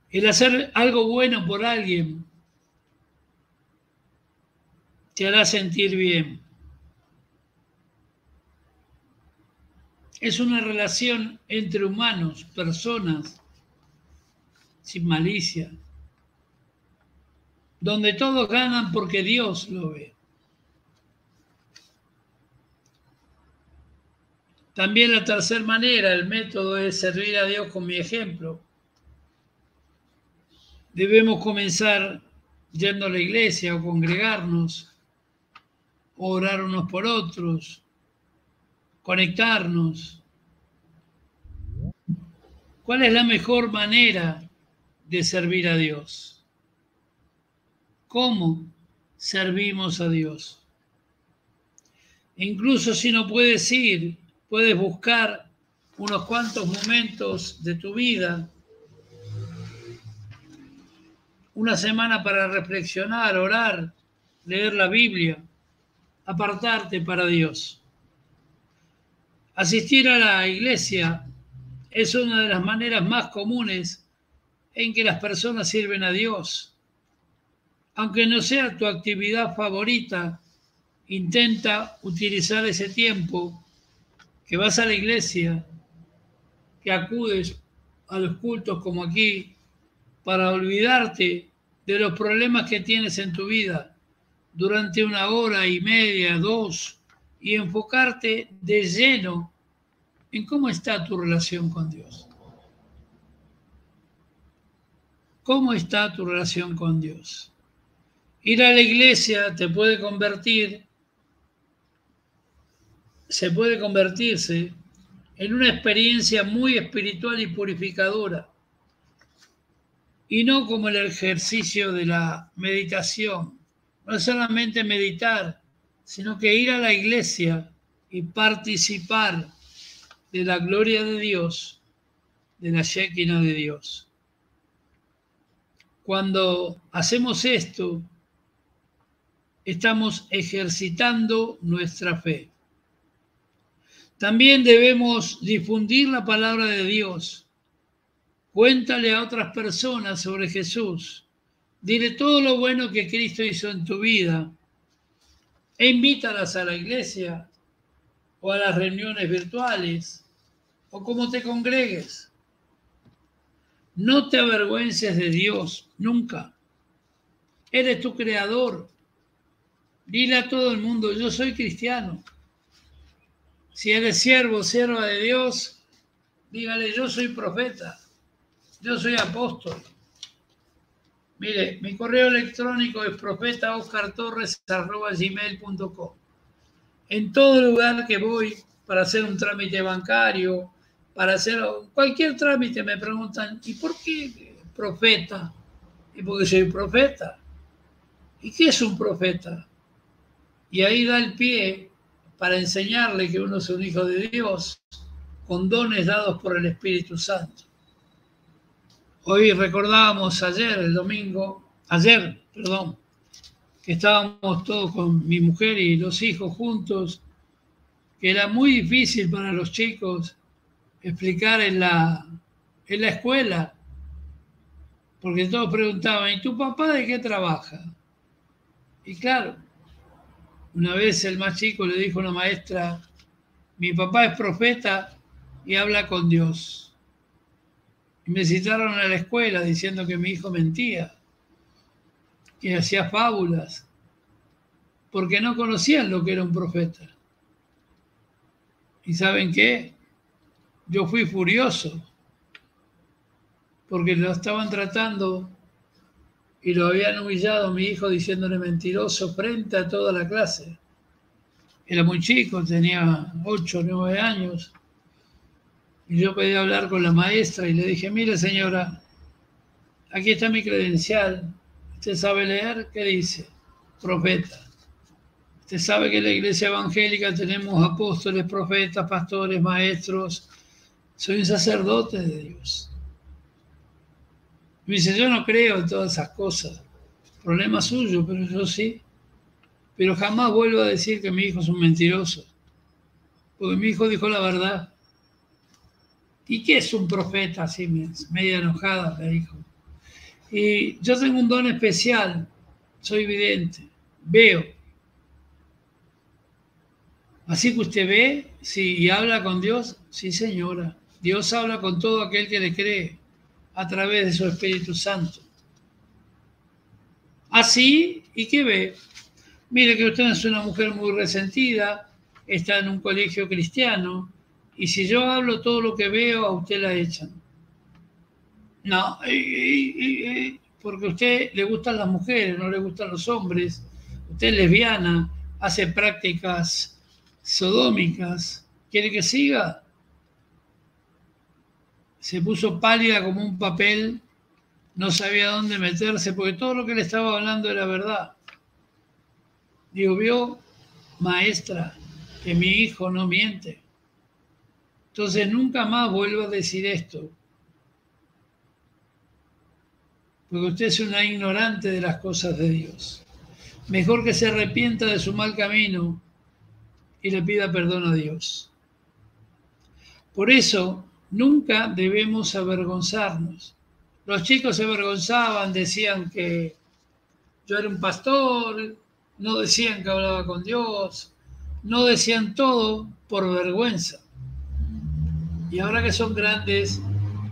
[SPEAKER 1] El hacer algo bueno por alguien te hará sentir bien. Es una relación entre humanos, personas, sin malicia, donde todos ganan porque Dios lo ve. También la tercera manera, el método es servir a Dios con mi ejemplo. Debemos comenzar yendo a la iglesia o congregarnos, orar unos por otros, conectarnos. ¿Cuál es la mejor manera de servir a Dios? ¿Cómo servimos a Dios? Incluso si no puedes ir, puedes buscar unos cuantos momentos de tu vida, una semana para reflexionar, orar, leer la Biblia, apartarte para Dios. Asistir a la iglesia es una de las maneras más comunes en que las personas sirven a Dios. Aunque no sea tu actividad favorita, intenta utilizar ese tiempo que vas a la iglesia, que acudes a los cultos como aquí, para olvidarte de los problemas que tienes en tu vida durante 1 hora y media, 2, y enfocarte de lleno en cómo está tu relación con Dios. ¿Cómo está tu relación con Dios? Ir a la iglesia se puede convertirse en una experiencia muy espiritual y purificadora, y no como el ejercicio de la meditación. No es solamente meditar, sino que ir a la iglesia y participar de la gloria de Dios, de la Shekinah de Dios. Cuando hacemos esto, estamos ejercitando nuestra fe. También debemos difundir la palabra de Dios. Cuéntale a otras personas sobre Jesús. Dile todo lo bueno que Cristo hizo en tu vida e invítalas a la iglesia o a las reuniones virtuales o como te congregues. No te avergüences de Dios, nunca. Eres tu creador. Dile a todo el mundo, yo soy cristiano. Si eres siervo, sierva de Dios, dígale, yo soy profeta, yo soy apóstol. Mire, mi correo electrónico es profetaoscartorres@gmail.com. En todo lugar que voy para hacer un trámite bancario, para hacer cualquier trámite, me preguntan, ¿y por qué profeta? Y porque soy profeta. ¿Y qué es un profeta? Y ahí da el pie para enseñarle que uno es un hijo de Dios con dones dados por el Espíritu Santo. Hoy recordábamos ayer, que estábamos todos con mi mujer y los hijos juntos, que era muy difícil para los chicos explicar en la escuela, porque todos preguntaban, ¿y tu papá de qué trabaja? Y claro, una vez el más chico le dijo a una maestra, mi papá es profeta y habla con Dios. Y me citaron a la escuela diciendo que mi hijo mentía, que hacía fábulas, porque no conocían lo que era un profeta. ¿Y saben qué? Yo fui furioso, porque lo estaban tratando y lo habían humillado a mi hijo diciéndole mentiroso frente a toda la clase. Era muy chico, tenía 8 o 9 años. Y yo pedí hablar con la maestra y le dije, mire señora, aquí está mi credencial. ¿Usted sabe leer? ¿Qué dice? Profeta. Usted sabe que en la iglesia evangélica tenemos apóstoles, profetas, pastores, maestros. Soy un sacerdote de Dios. Me dice, yo no creo en todas esas cosas. Problema suyo, pero yo sí. Pero jamás vuelvo a decir que mi hijo es un mentiroso. Porque mi hijo dijo la verdad. ¿Y qué es un profeta? Así media enojada me dijo. Y yo tengo un don especial. Soy vidente. Veo. Así que usted ve, sí, y habla con Dios. Sí, señora. Dios habla con todo aquel que le cree a través de su Espíritu Santo. Así, ¿y qué ve? Mire que usted es una mujer muy resentida, está en un colegio cristiano, y si yo hablo todo lo que veo, a usted la echan. No, porque a usted le gustan las mujeres, no le gustan los hombres. Usted es lesbiana, hace prácticas sodómicas. ¿Quiere que siga? Se puso pálida como un papel, no sabía dónde meterse, porque todo lo que le estaba hablando era verdad. Digo, vio, maestra, que mi hijo no miente. Entonces nunca más vuelvo a decir esto. Porque usted es una ignorante de las cosas de Dios. Mejor que se arrepienta de su mal camino y le pida perdón a Dios. Por eso, nunca debemos avergonzarnos. Los chicos se avergonzaban, decían que yo era un pastor, no decían que hablaba con Dios, no decían todo por vergüenza. Y ahora que son grandes,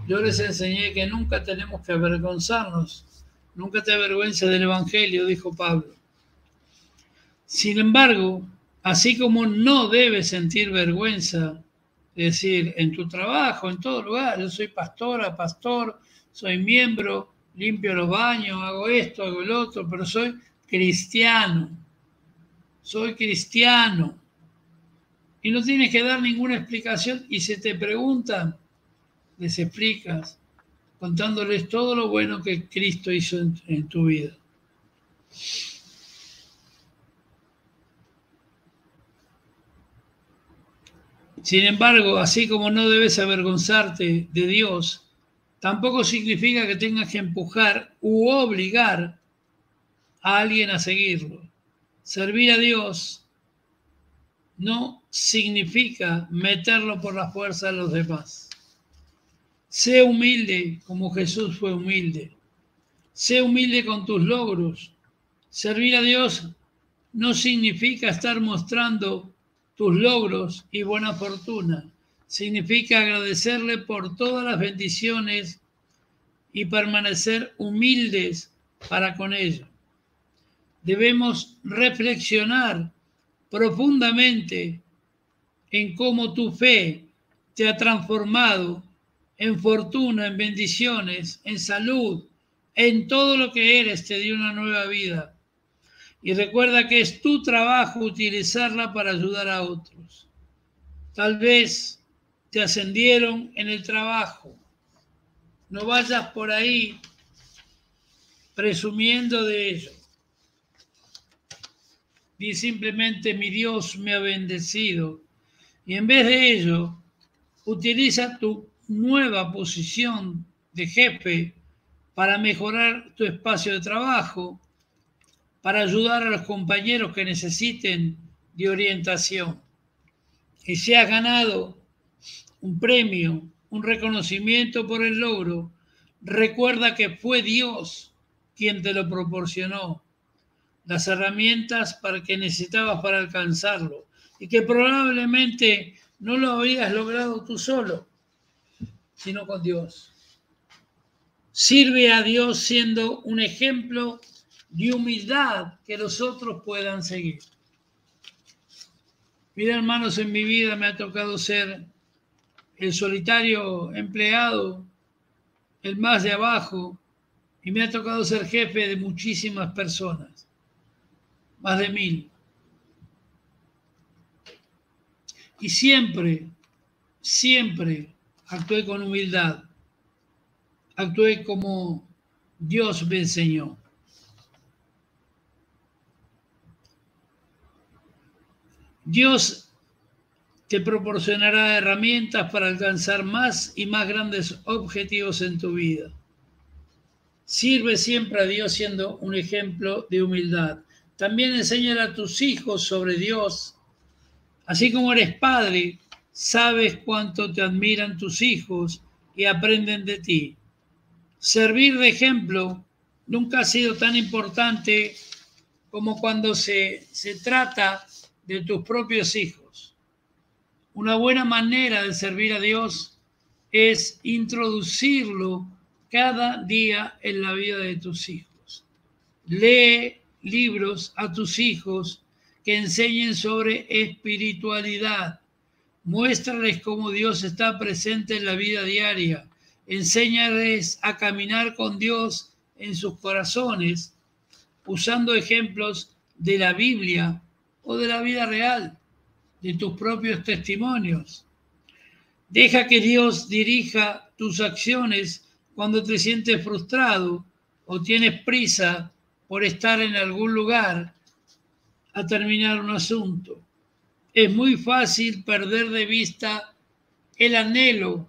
[SPEAKER 1] yo les enseñé que nunca tenemos que avergonzarnos. Nunca te avergüences del Evangelio, dijo Pablo. Sin embargo, así como no debes sentir vergüenza, es decir, en tu trabajo, en todo lugar, yo soy pastora, pastor, soy miembro, limpio los baños, hago esto, hago el otro, pero soy cristiano. Soy cristiano. Y no tienes que dar ninguna explicación. Y si te preguntan, les explicas, contándoles todo lo bueno que Cristo hizo en tu vida. Sin embargo, así como no debes avergonzarte de Dios, tampoco significa que tengas que empujar u obligar a alguien a seguirlo. Servir a Dios no significa meterlo por la fuerza de los demás. Sé humilde como Jesús fue humilde. Sé humilde con tus logros. Servir a Dios no significa estar mostrando tus logros y buena fortuna. Significa agradecerle por todas las bendiciones y permanecer humildes para con ello. Debemos reflexionar profundamente en cómo tu fe te ha transformado en fortuna, en bendiciones, en salud, en todo lo que eres, te dio una nueva vida. Y recuerda que es tu trabajo utilizarla para ayudar a otros. Tal vez te ascendieron en el trabajo. No vayas por ahí presumiendo de ello. di simplemente mi Dios me ha bendecido. Y en vez de ello, utiliza tu nueva posición de jefe para mejorar tu espacio de trabajo, para ayudar a los compañeros que necesiten de orientación. Y si has ganado un premio, un reconocimiento por el logro, recuerda que fue Dios quien te lo proporcionó, las herramientas que necesitabas para alcanzarlo, y que probablemente no lo habrías logrado tú solo, sino con Dios. Sirve a Dios siendo un ejemplo de humildad que los otros puedan seguir. Mira, hermanos, en mi vida me ha tocado ser el solitario empleado, el más de abajo, y me ha tocado ser jefe de muchísimas personas, más de 1000. Y siempre actué con humildad, actué como Dios me enseñó. Dios te proporcionará herramientas para alcanzar más y más grandes objetivos en tu vida. Sirve siempre a Dios siendo un ejemplo de humildad. También enséñale a tus hijos sobre Dios. Así como eres padre, sabes cuánto te admiran tus hijos y aprenden de ti. Servir de ejemplo nunca ha sido tan importante como cuando se trata de tus propios hijos. Una buena manera de servir a Dios es introducirlo cada día en la vida de tus hijos. Lee libros a tus hijos que enseñen sobre espiritualidad. Muéstrales cómo Dios está presente en la vida diaria. Enséñales a caminar con Dios en sus corazones, usando ejemplos de la Biblia o de la vida real, de tus propios testimonios. Deja que Dios dirija tus acciones cuando te sientes frustrado o tienes prisa por estar en algún lugar a terminar un asunto. Es muy fácil perder de vista el anhelo,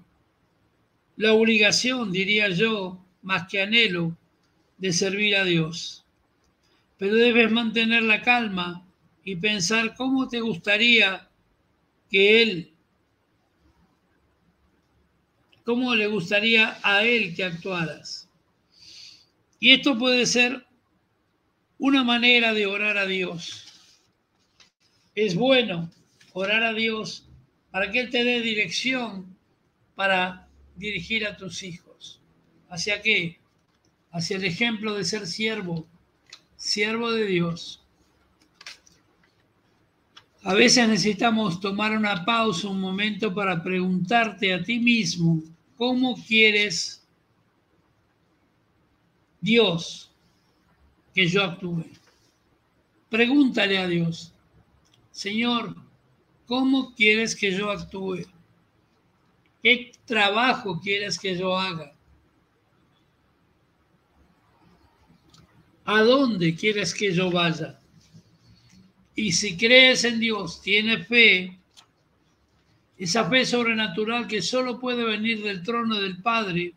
[SPEAKER 1] la obligación, diría yo, más que anhelo, de servir a Dios. Pero debes mantener la calma y pensar cómo te gustaría que Él, cómo le gustaría a Él que actuaras. Y esto puede ser una manera de orar a Dios. Es bueno orar a Dios para que Él te dé dirección para dirigir a tus hijos. ¿Hacia qué? Hacia el ejemplo de ser siervo de Dios. A veces necesitamos tomar una pausa, un momento para preguntarte a ti mismo, ¿cómo quieres Dios que yo actúe? Pregúntale a Dios, Señor, ¿cómo quieres que yo actúe? ¿Qué trabajo quieres que yo haga? ¿A dónde quieres que yo vaya? Y si crees en Dios, tienes fe, esa fe sobrenatural que solo puede venir del trono del Padre,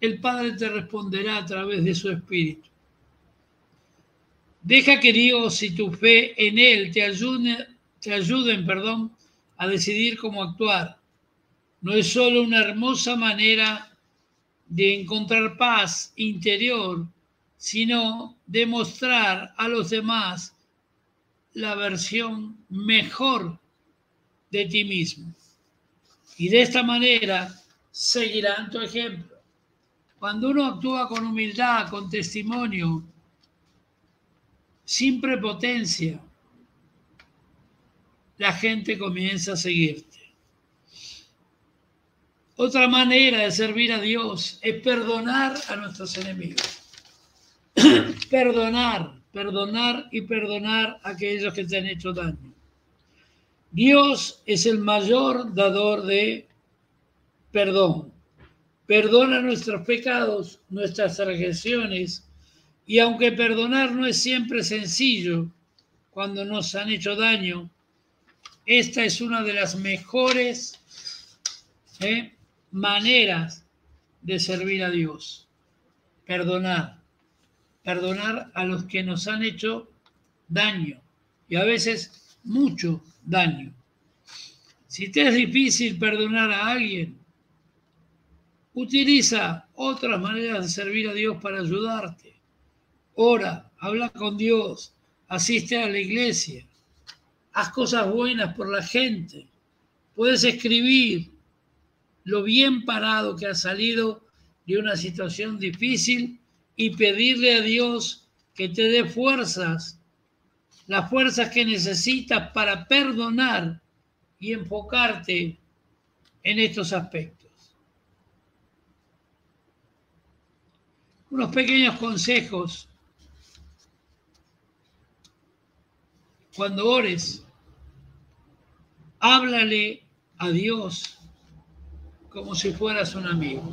[SPEAKER 1] el Padre te responderá a través de su Espíritu. Deja que Dios y tu fe en Él te ayuden, a decidir cómo actuar. No es solo una hermosa manera de encontrar paz interior, sino de mostrar a los demás la versión mejor de ti mismo. Y de esta manera seguirán tu ejemplo. Cuando uno actúa con humildad, con testimonio, sin prepotencia, la gente comienza a seguirte. Otra manera de servir a Dios es perdonar a nuestros enemigos. Perdonar y perdonar a aquellos que te han hecho daño. Dios es el mayor dador de perdón. Perdona nuestros pecados, nuestras transgresiones Y aunque perdonar no es siempre sencillo cuando nos han hecho daño, esta es una de las mejores maneras de servir a Dios. Perdonar a los que nos han hecho daño, y a veces mucho daño. Si te es difícil perdonar a alguien, utiliza otras maneras de servir a Dios para ayudarte. Ora, habla con Dios, asiste a la iglesia, haz cosas buenas por la gente. Puedes escribir lo bien parado que has salido de una situación difícil y pedirle a Dios que te dé fuerzas, las fuerzas que necesitas para perdonar y enfocarte en estos aspectos. Unos pequeños consejos. Cuando ores, háblale a Dios como si fueras un amigo.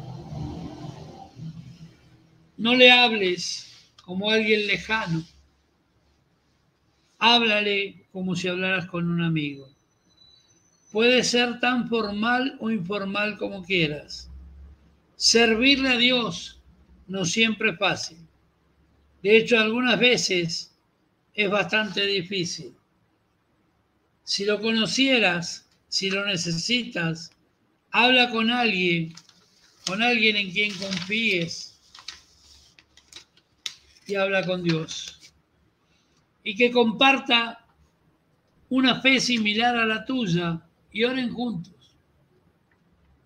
[SPEAKER 1] No le hables como alguien lejano. Háblale como si hablaras con un amigo. Puede ser tan formal o informal como quieras. Servirle a Dios no siempre es fácil. De hecho, algunas veces es bastante difícil. Si lo conocieras, si lo necesitas, habla con alguien en quien confíes, y habla con Dios. Y que comparta una fe similar a la tuya y oren juntos,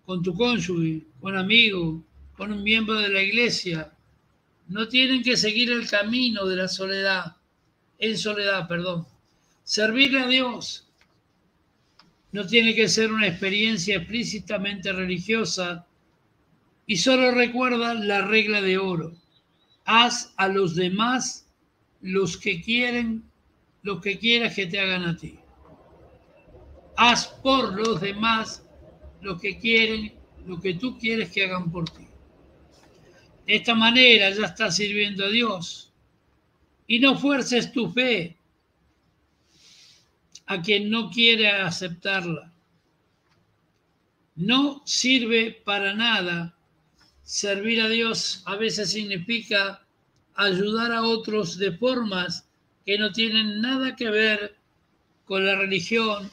[SPEAKER 1] con tu cónyuge, con amigo, con un miembro de la iglesia. No tienen que seguir el camino de la soledad, Servirle a Dios no tiene que ser una experiencia explícitamente religiosa, y solo recuerda la regla de oro. Haz a los demás lo que quieras que te hagan a ti. Haz por los demás lo que tú quieres que hagan por ti. De esta manera ya estás sirviendo a Dios. Y no fuerces tu fe a quien no quiere aceptarla. No sirve para nada. Servir a Dios a veces significa ayudar a otros de formas que no tienen nada que ver con la religión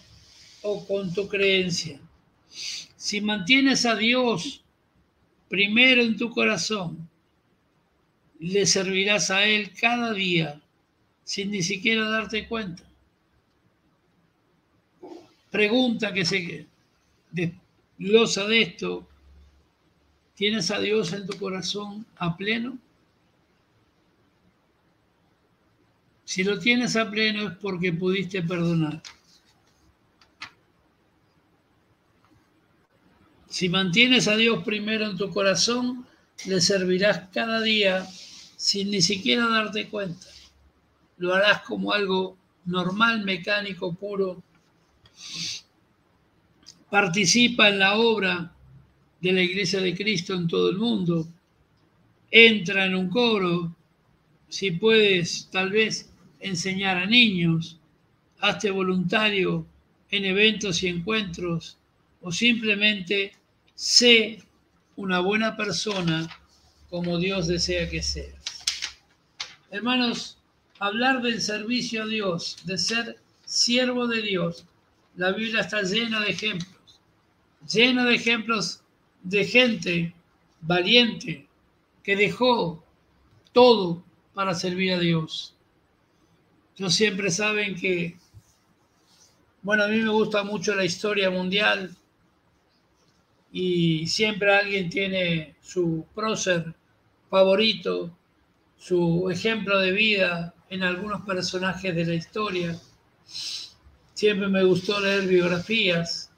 [SPEAKER 1] o con tu creencia. Si mantienes a Dios primero en tu corazón, le servirás a Él cada día sin ni siquiera darte cuenta. Pregunta que se desglosa de esto: ¿tienes a Dios en tu corazón a pleno? Si lo tienes a pleno es porque pudiste perdonar. Si mantienes a Dios primero en tu corazón, le servirás cada día sin ni siquiera darte cuenta. Lo harás como algo normal, mecánico, puro. Participa en la obra de la Iglesia de Cristo en todo el mundo. Entra en un coro. Si puedes, tal vez, enseñar a niños. Hazte voluntario en eventos y encuentros. O simplemente sé una buena persona como Dios desea que seas. Hermanos, hablar del servicio a Dios, de ser siervo de Dios, la Biblia está llena de ejemplos de gente valiente que dejó todo para servir a Dios. Yo siempre saben que, a mí me gusta mucho la historia mundial y siempre alguien tiene su prócer favorito, su ejemplo de vida en algunos personajes de la historia. Siempre me gustó leer biografías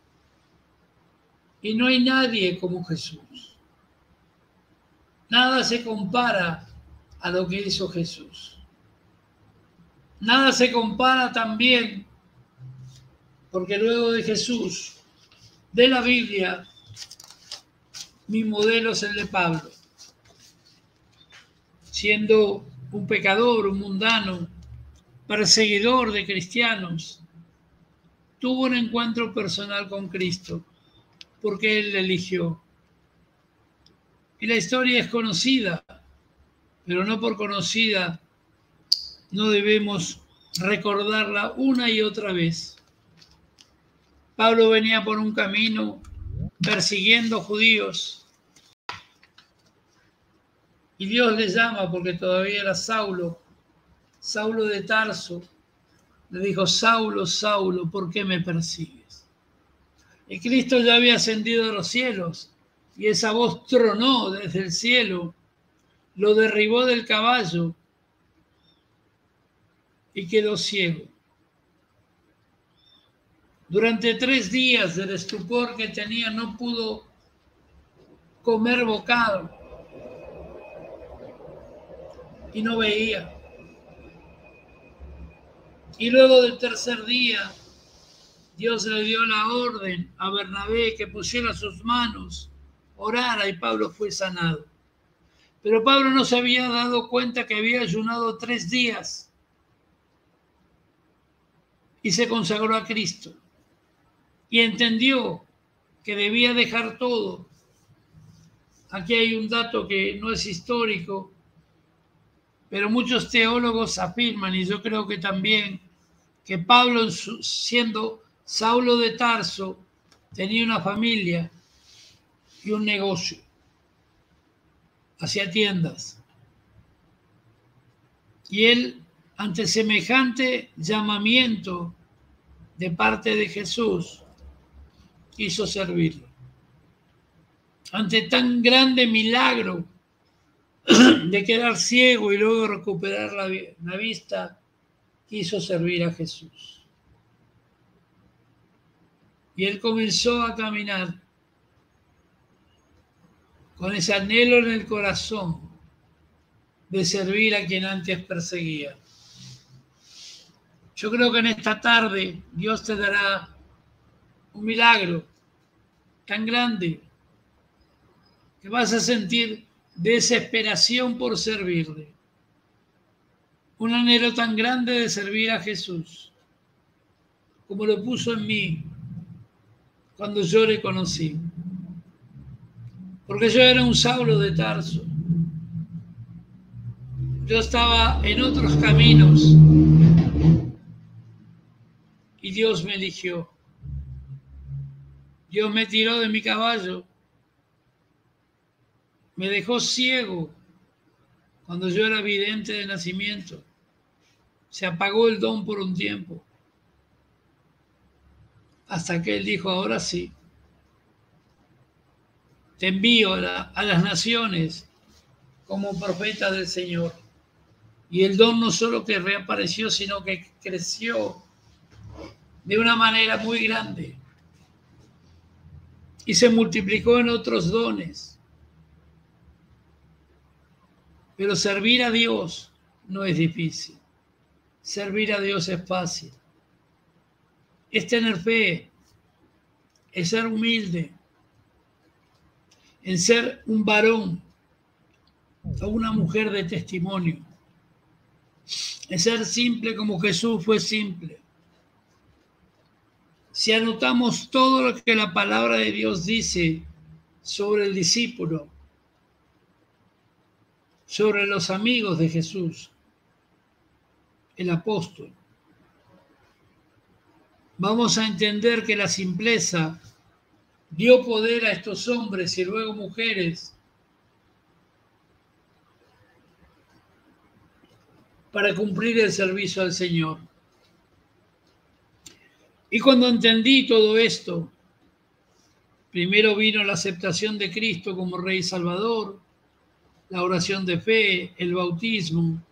[SPEAKER 1] y no hay nadie como Jesús. Nada se compara a lo que hizo Jesús. Nada se compara también, porque luego de Jesús, de la Biblia, mi modelo es el de Pablo. Siendo un pecador, un mundano, perseguidor de cristianos, tuvo un encuentro personal con Cristo porque Él le eligió. Y la historia es conocida, pero no por conocida no debemos recordarla una y otra vez. Pablo venía por un camino persiguiendo judíos y Dios le llama porque todavía era Saulo, Saulo de Tarso. Le dijo: Saulo, Saulo, ¿por qué me persigues? Y Cristo ya había ascendido a los cielos y esa voz tronó desde el cielo, lo derribó del caballo y quedó ciego. Durante 3 días del estupor que tenía no pudo comer bocado y no veía. Y luego del 3er día, Dios le dio la orden a Bernabé que pusiera sus manos, orara y Pablo fue sanado. Pero Pablo no se había dado cuenta que había ayunado 3 días y se consagró a Cristo. Y entendió que debía dejar todo. Aquí hay un dato que no es histórico, pero muchos teólogos afirman, y yo creo que también, que Pablo, siendo Saulo de Tarso, tenía una familia y un negocio. Hacía tiendas. Y él, ante semejante llamamiento de parte de Jesús, quiso servirlo. Ante tan grande milagro de quedar ciego y luego recuperar la vista, quiso servir a Jesús. Y él comenzó a caminar con ese anhelo en el corazón de servir a quien antes perseguía. Yo creo que en esta tarde Dios te dará un milagro tan grande que vas a sentir desesperación por servirle. Un anhelo tan grande de servir a Jesús como lo puso en mí cuando yo le conocí. Porque yo era un Saulo de Tarso. Yo estaba en otros caminos y Dios me eligió. Dios me tiró de mi caballo, me dejó ciego cuando yo era vidente de nacimiento. Se apagó el don por un tiempo, hasta que Él dijo: ahora sí, te envío a las naciones como profeta del Señor. Y el don no solo que reapareció, sino que creció de una manera muy grande y se multiplicó en otros dones. Pero servir a Dios no es difícil. Servir a Dios es fácil. Es tener fe, es ser humilde, en ser un varón o una mujer de testimonio, es ser simple como Jesús fue simple. Si anotamos todo lo que la palabra de Dios dice sobre el discípulo, sobre los amigos de Jesús, el apóstol, vamos a entender que la simpleza dio poder a estos hombres y luego mujeres para cumplir el servicio al Señor. Y cuando entendí todo esto, primero vino la aceptación de Cristo como Rey y Salvador, la oración de fe, el bautismo.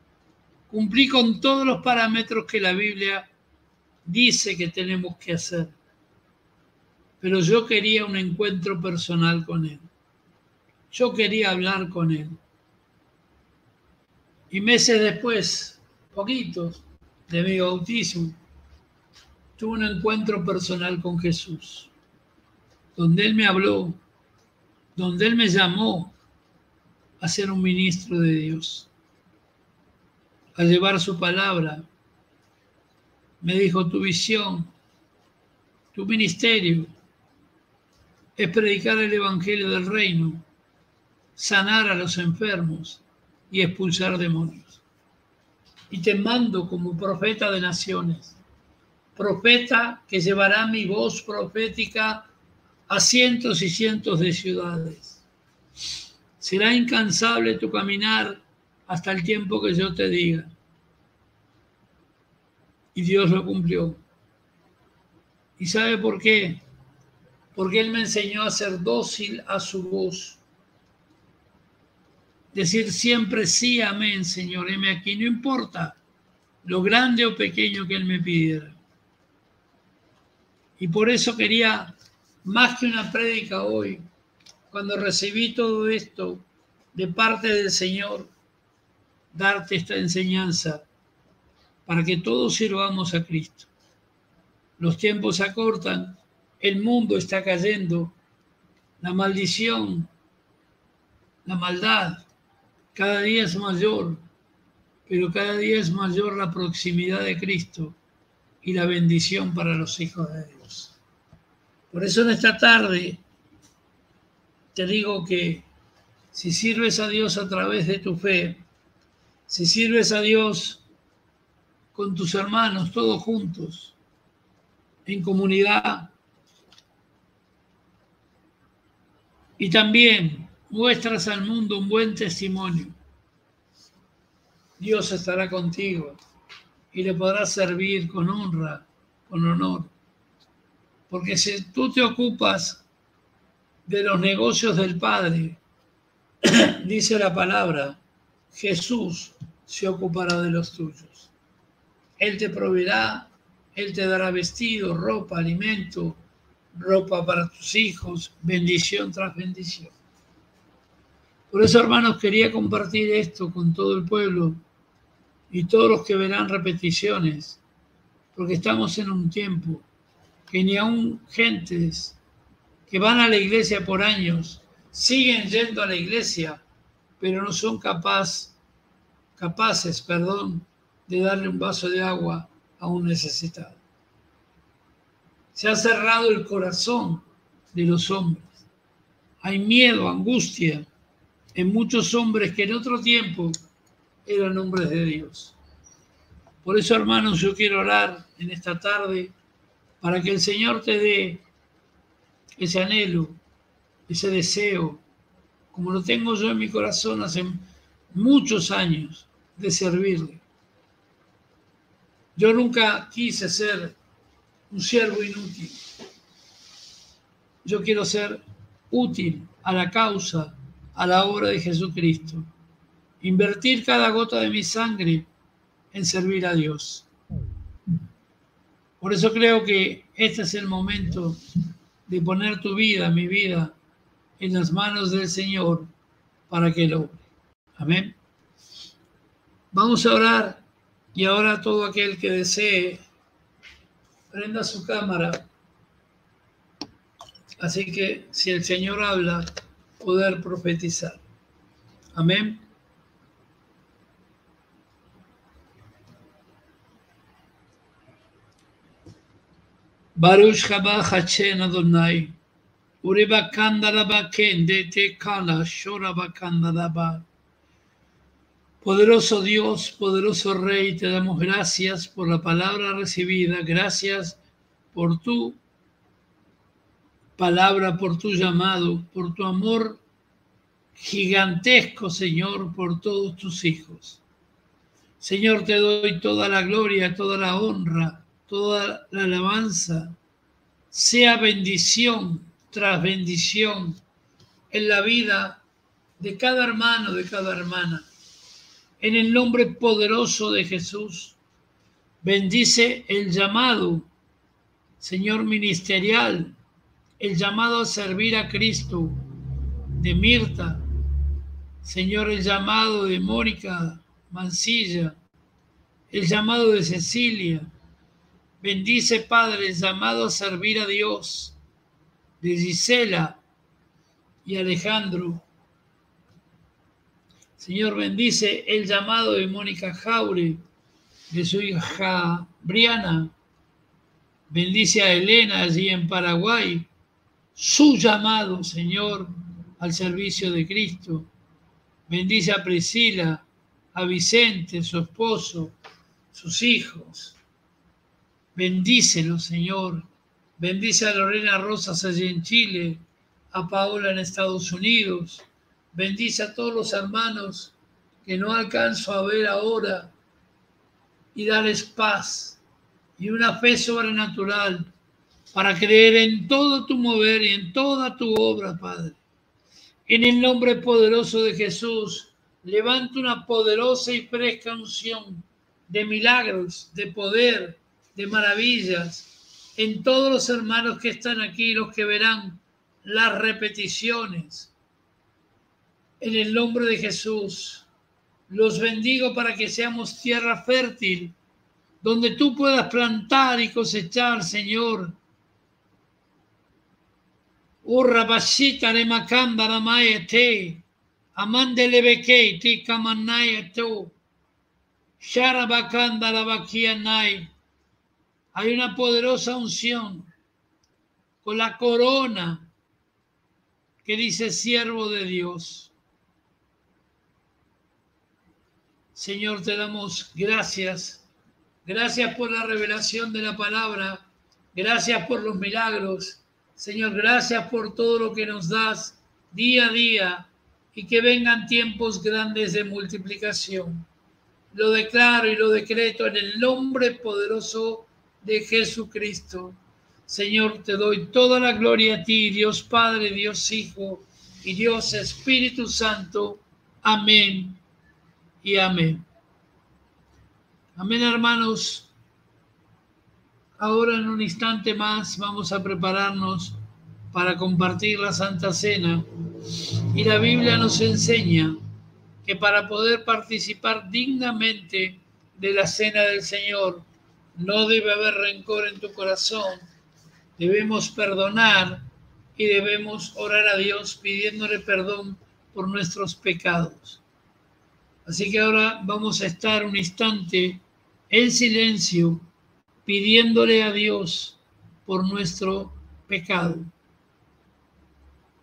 [SPEAKER 1] Cumplí con todos los parámetros que la Biblia dice que tenemos que hacer. Pero yo quería un encuentro personal con Él. Yo quería hablar con Él. Y meses después, poquitos, de mi bautismo, tuve un encuentro personal con Jesús, donde Él me habló, donde Él me llamó a ser un ministro de Dios. a llevar su palabra. Me dijo, tu visión, tu ministerio es predicar el evangelio del reino, sanar a los enfermos y expulsar demonios. Y te mando como profeta de naciones, profeta que llevará mi voz profética a cientos y cientos de ciudades. Será incansable tu caminar hasta el tiempo que yo te diga. Y Dios lo cumplió. ¿Y sabe por qué? Porque Él me enseñó a ser dócil a su voz. Decir siempre sí, amén, Señor, heme aquí, no importa lo grande o pequeño que Él me pidiera. Y por eso quería, más que una prédica hoy, cuando recibí todo esto de parte del Señor, darte esta enseñanza para que todos sirvamos a Cristo. Los tiempos se acortan, el mundo está cayendo, la maldición, la maldad, cada día es mayor, pero cada día es mayor la proximidad de Cristo y la bendición para los hijos de Dios. Por eso en esta tarde te digo que si sirves a Dios a través de tu fe, si sirves a Dios con tus hermanos, todos juntos, en comunidad, y también muestras al mundo un buen testimonio, Dios estará contigo y le podrás servir con honra, con honor. Porque si tú te ocupas de los negocios del Padre, dice la palabra, Jesús se ocupará de los tuyos. Él te proveerá, Él te dará vestido, ropa, alimento, ropa para tus hijos, bendición tras bendición. Por eso, hermanos, quería compartir esto con todo el pueblo y todos los que verán repeticiones, porque estamos en un tiempo que ni aún gentes que van a la iglesia por años siguen yendo a la iglesia, pero no son capaces, de darle un vaso de agua a un necesitado. Se ha cerrado el corazón de los hombres. Hay miedo, angustia en muchos hombres que en otro tiempo eran hombres de Dios. Por eso, hermanos, yo quiero orar en esta tarde para que el Señor te dé ese anhelo, ese deseo, como lo tengo yo en mi corazón hace muchos años, de servirle. Yo nunca quise ser un siervo inútil. Yo quiero ser útil a la causa, a la obra de Jesucristo. Invertir cada gota de mi sangre en servir a Dios. Por eso creo que este es el momento de poner tu vida, mi vida, en las manos del Señor para que lo obre. Amén. Vamos a orar y ahora todo aquel que desee prenda su cámara. Así que si el Señor habla, poder profetizar. Amén. Baruch haba Hashem Adonai, ureba kandalaba kende te kala shoraba kandalaba. Poderoso Dios, poderoso Rey, te damos gracias por la palabra recibida, gracias por tu palabra, por tu llamado, por tu amor gigantesco, Señor, por todos tus hijos. Señor, te doy toda la gloria, toda la honra, toda la alabanza, sea bendición tras bendición en la vida de cada hermano, de cada hermana. En el nombre poderoso de Jesús, bendice el llamado, Señor, ministerial, el llamado a servir a Cristo de Mirta, Señor, el llamado de Mónica Mancilla, el llamado de Cecilia. Bendice, Padre, el llamado a servir a Dios de Gisela y Alejandro. Señor, bendice el llamado de Mónica Jaure, de su hija Briana. Bendice a Elena allí en Paraguay, su llamado, Señor, al servicio de Cristo. Bendice a Priscila, a Vicente, su esposo, sus hijos. Bendícelos, Señor. Bendice a Lorena Rosas allí en Chile, a Paola en Estados Unidos. Bendice a todos los hermanos que no alcanzo a ver ahora y darles paz y una fe sobrenatural para creer en todo tu mover y en toda tu obra, Padre. En el nombre poderoso de Jesús, levanta una poderosa y fresca unción de milagros, de poder, de maravillas en todos los hermanos que están aquí, los que verán las repeticiones. En el nombre de Jesús, los bendigo para que seamos tierra fértil, donde tú puedas plantar y cosechar, Señor. Urra basita le macamba la maete, amandele bekei ti kamanai tu, sharabakanda la bakianai. Hay una poderosa unción con la corona que dice siervo de Dios. Señor, te damos gracias. Gracias por la revelación de la palabra. Gracias por los milagros. Señor, gracias por todo lo que nos das día a día y que vengan tiempos grandes de multiplicación. Lo declaro y lo decreto en el nombre poderoso de Jesucristo. Señor, te doy toda la gloria a ti, Dios Padre, Dios Hijo y Dios Espíritu Santo. Amén y amén. Amén, hermanos. Ahora en un instante más vamos a prepararnos para compartir la Santa Cena. Y la Biblia nos enseña que para poder participar dignamente de la Cena del Señor, no debe haber rencor en tu corazón. Debemos perdonar y debemos orar a Dios pidiéndole perdón por nuestros pecados. Así que ahora vamos a estar un instante en silencio pidiéndole a Dios por nuestro pecado.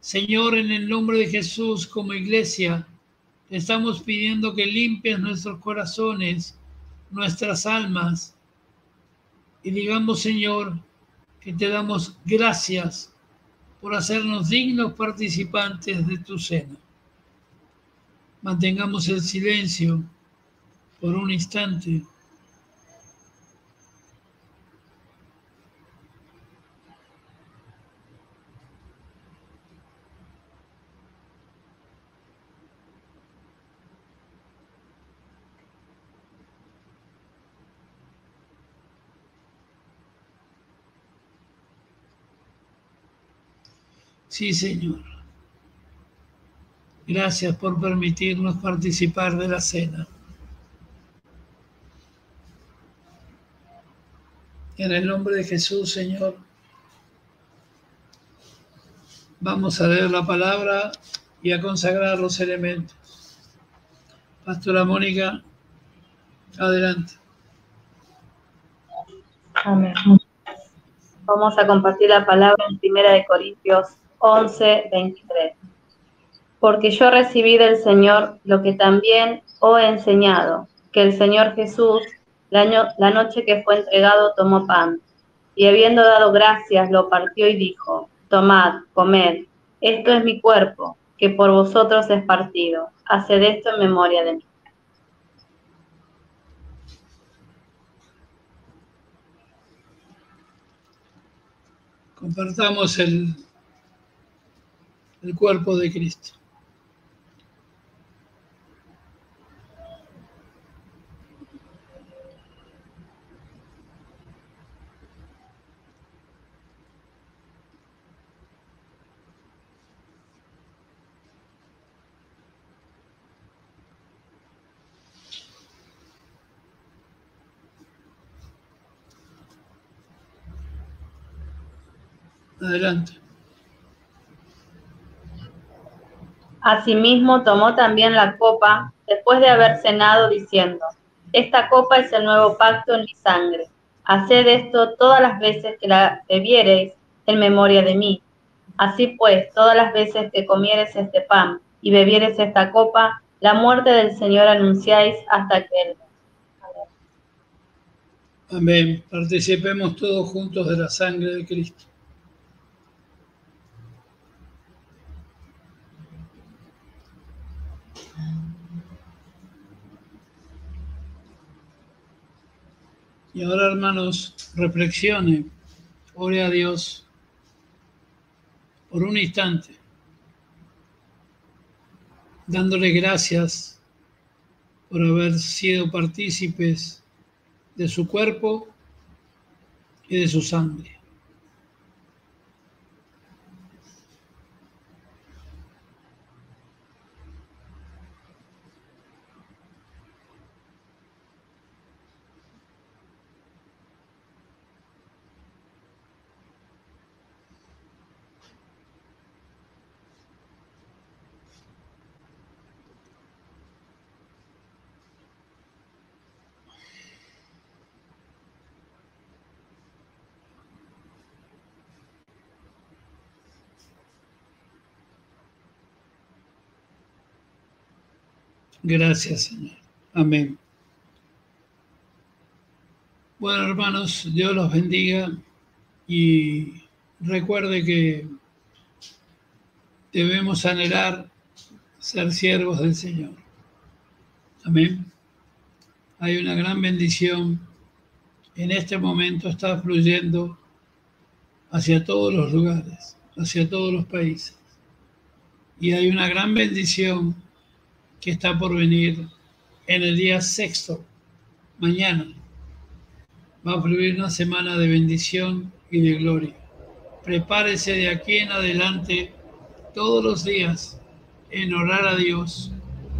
[SPEAKER 1] Señor, en el nombre de Jesús, como iglesia, te estamos pidiendo que limpies nuestros corazones, nuestras almas, y digamos, Señor, que te damos gracias por hacernos dignos participantes de tu cena. Mantengamos el silencio por un instante. Sí, Señor. Gracias por permitirnos participar de la cena. En el nombre de Jesús, Señor, vamos a leer la palabra y a consagrar los elementos. Pastora Mónica, adelante.
[SPEAKER 2] Amén. Vamos a compartir la palabra en 1 Corintios 11, 23. Porque yo recibí del Señor lo que también os he enseñado, que el Señor Jesús, la noche que fue entregado, tomó pan, y habiendo dado gracias, lo partió y dijo: tomad, comed, esto es mi cuerpo, que por vosotros es partido. Haced esto en memoria de mí.
[SPEAKER 1] Compartamos el cuerpo de Cristo. Adelante.
[SPEAKER 2] Asimismo tomó también la copa después de haber cenado, diciendo: Esta copa es el nuevo pacto en mi sangre. Haced esto todas las veces que la bebiereis en memoria de mí. Así pues, todas las veces que comiereis este pan y bebiereis esta copa, la muerte del Señor anunciáis hasta que Él venga.
[SPEAKER 1] Amén. Participemos todos juntos de la sangre de Cristo. Y ahora, hermanos, reflexione, ore a Dios por un instante, dándole gracias por haber sido partícipes de su cuerpo y de su sangre. Gracias, Señor. Amén. Bueno, hermanos, Dios los bendiga y recuerde que debemos anhelar ser siervos del Señor. Amén. Hay una gran bendición. En este momento está fluyendo hacia todos los lugares, hacia todos los países. Y hay una gran bendición que está por venir en el día 6, mañana. Va a fluir una semana de bendición y de gloria. Prepárese de aquí en adelante todos los días en orar a Dios,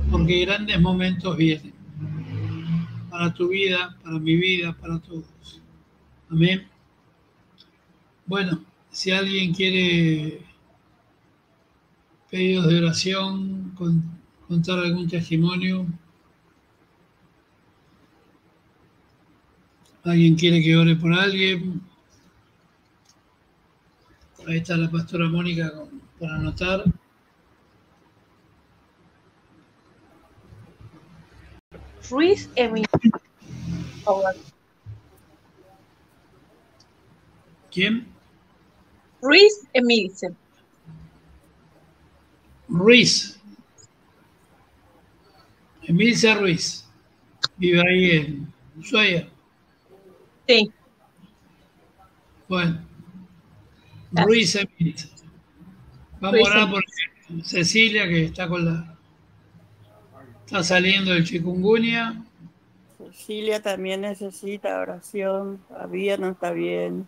[SPEAKER 1] porque grandes momentos vienen para tu vida, para mi vida, para todos. Amén. Bueno, si alguien quiere pedidos de oración, contar algún testimonio, alguien quiere que ore por alguien, ahí está la pastora Mónica para anotar.
[SPEAKER 6] Ruiz Emilce.
[SPEAKER 1] ¿Quién?
[SPEAKER 6] Ruiz Emilce.
[SPEAKER 1] Ruiz. Emilce Ruiz. Vive ahí en Ushuaia.
[SPEAKER 6] Sí.
[SPEAKER 1] Bueno. Ruiz Emilce. Vamos a orar por Cecilia, que está está saliendo del chikungunya.
[SPEAKER 7] Cecilia también necesita oración, todavía no está bien.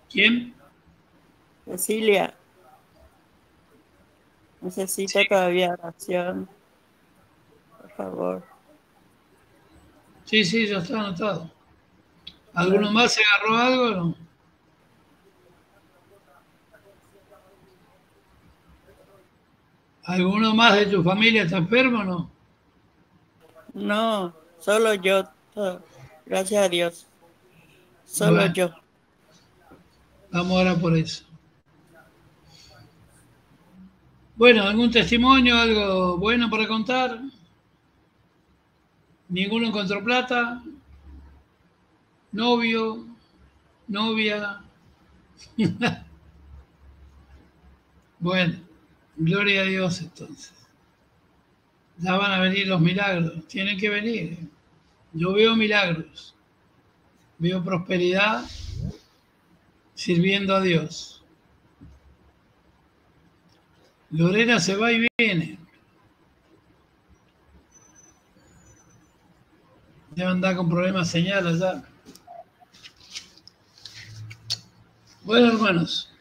[SPEAKER 1] ¿Quién?
[SPEAKER 7] Cecilia necesita todavía oración, por favor.
[SPEAKER 1] Sí, ya está anotado. ¿Alguno más se agarró algo o no? ¿Alguno más de tu familia está enfermo o no?
[SPEAKER 7] No, solo yo, gracias a Dios. Solo
[SPEAKER 1] Bueno,
[SPEAKER 7] yo.
[SPEAKER 1] vamos ahora por eso. Bueno, ¿algún testimonio, algo bueno para contar? ¿Ninguno encontró plata? ¿Novio? ¿Novia? Bueno, gloria a Dios entonces. Ya van a venir los milagros, tienen que venir. Yo veo milagros, veo prosperidad sirviendo a Dios. Lorena se va y viene. Debe andar con problemas señales ya. Bueno, hermanos,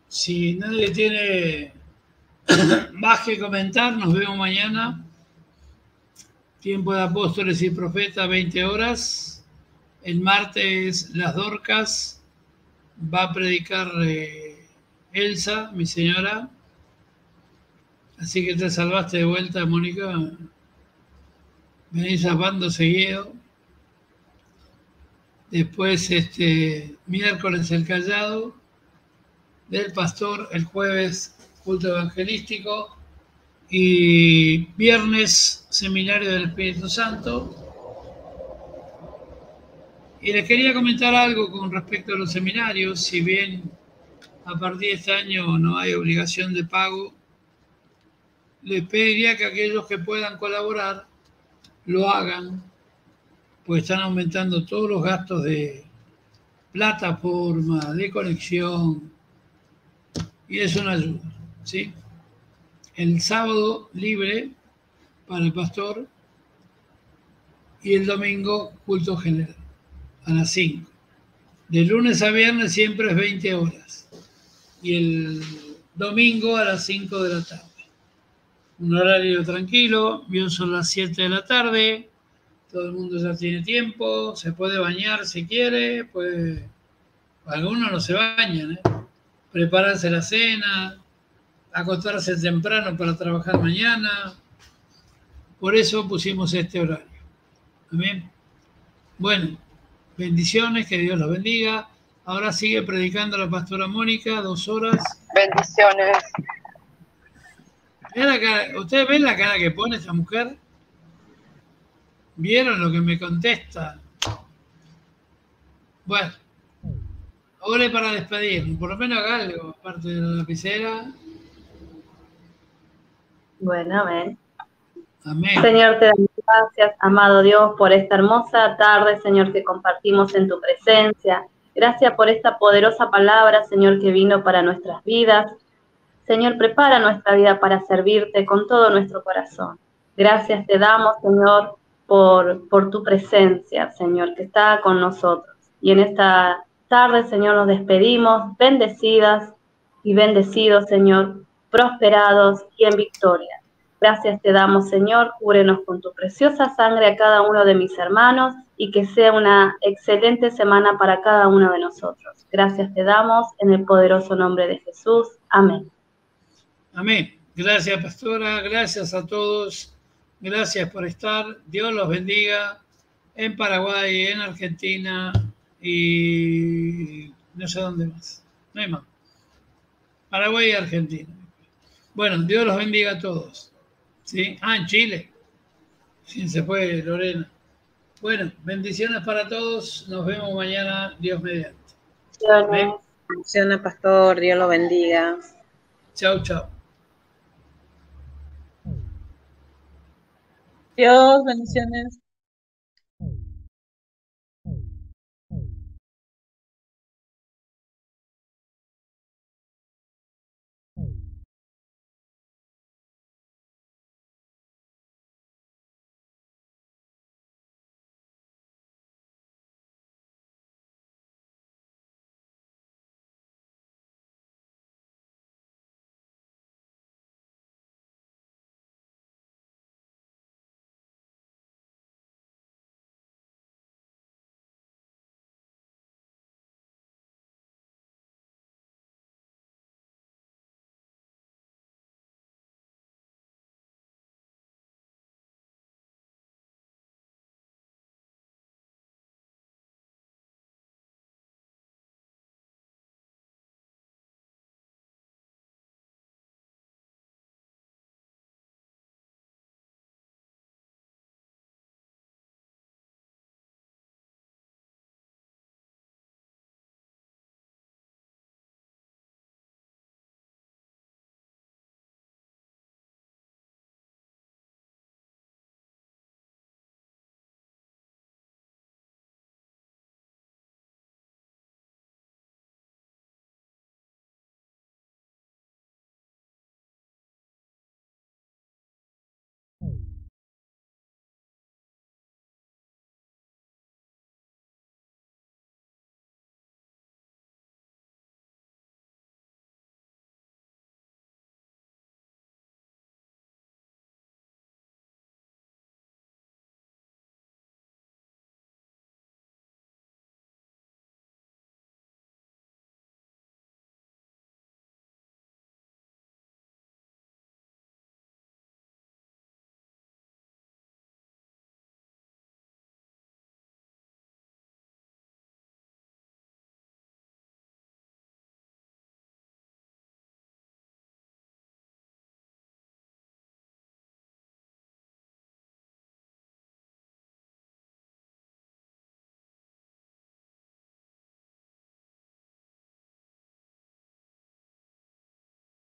[SPEAKER 1] si nadie tiene más que comentar, nos vemos mañana. Tiempo de Apóstoles y Profetas, 20 horas. El martes, las Dorcas. Va a predicar Elsa, mi señora. Así que te salvaste de vuelta, Mónica. venís zapando seguido. Después, miércoles el Callado del Pastor, el jueves culto evangelístico y viernes seminario del Espíritu Santo. Y les quería comentar algo con respecto a los seminarios. Si bien a partir de este año no hay obligación de pago, les pediría que aquellos que puedan colaborar lo hagan, pues están aumentando todos los gastos de plataforma, de conexión, y es una ayuda, ¿sí? El sábado libre para el pastor y el domingo culto general a las 5. De lunes a viernes siempre es 20 horas y el domingo a las 5 de la tarde. Un horario tranquilo, bien son las 7 de la tarde, todo el mundo ya tiene tiempo, se puede bañar si quiere, puede... Algunos no se bañan, prepararse la cena, acostarse temprano para trabajar mañana. Por eso pusimos este horario. Amén. Bueno, bendiciones, que Dios los bendiga. Ahora sigue predicando la pastora Mónica, 2 horas.
[SPEAKER 8] Bendiciones.
[SPEAKER 1] Vean la cara, ¿ustedes ven la cara que pone esta mujer? ¿Vieron lo que me contesta? Bueno, ore para despedirnos, por lo menos haga algo, aparte de la lapicera.
[SPEAKER 2] Bueno, amén.
[SPEAKER 1] Amén.
[SPEAKER 2] Señor, te damos gracias, amado Dios, por esta hermosa tarde, Señor, que compartimos en tu presencia. Gracias por esta poderosa palabra, Señor, que vino para nuestras vidas. Señor, prepara nuestra vida para servirte con todo nuestro corazón. Gracias te damos, Señor, por tu presencia, Señor, que está con nosotros. Y en esta tarde, Señor, nos despedimos, bendecidas y bendecidos, Señor, prosperados y en victoria. Gracias te damos, Señor, cúbrenos con tu preciosa sangre a cada uno de mis hermanos y que sea una excelente semana para cada uno de nosotros. Gracias te damos en el poderoso nombre de Jesús. Amén.
[SPEAKER 1] Amén. Gracias, pastora. Gracias a todos. Gracias por estar. Dios los bendiga en Paraguay, en Argentina y no sé dónde más. No hay más. Paraguay y Argentina. Bueno, Dios los bendiga a todos. ¿Sí? En Chile. Sí, se fue Lorena. Bueno, bendiciones para todos. Nos vemos mañana, Dios mediante. Amén.
[SPEAKER 8] Bendiciones, pastor. Dios lo bendiga.
[SPEAKER 1] Chao, chao.
[SPEAKER 6] Dios, bendiciones.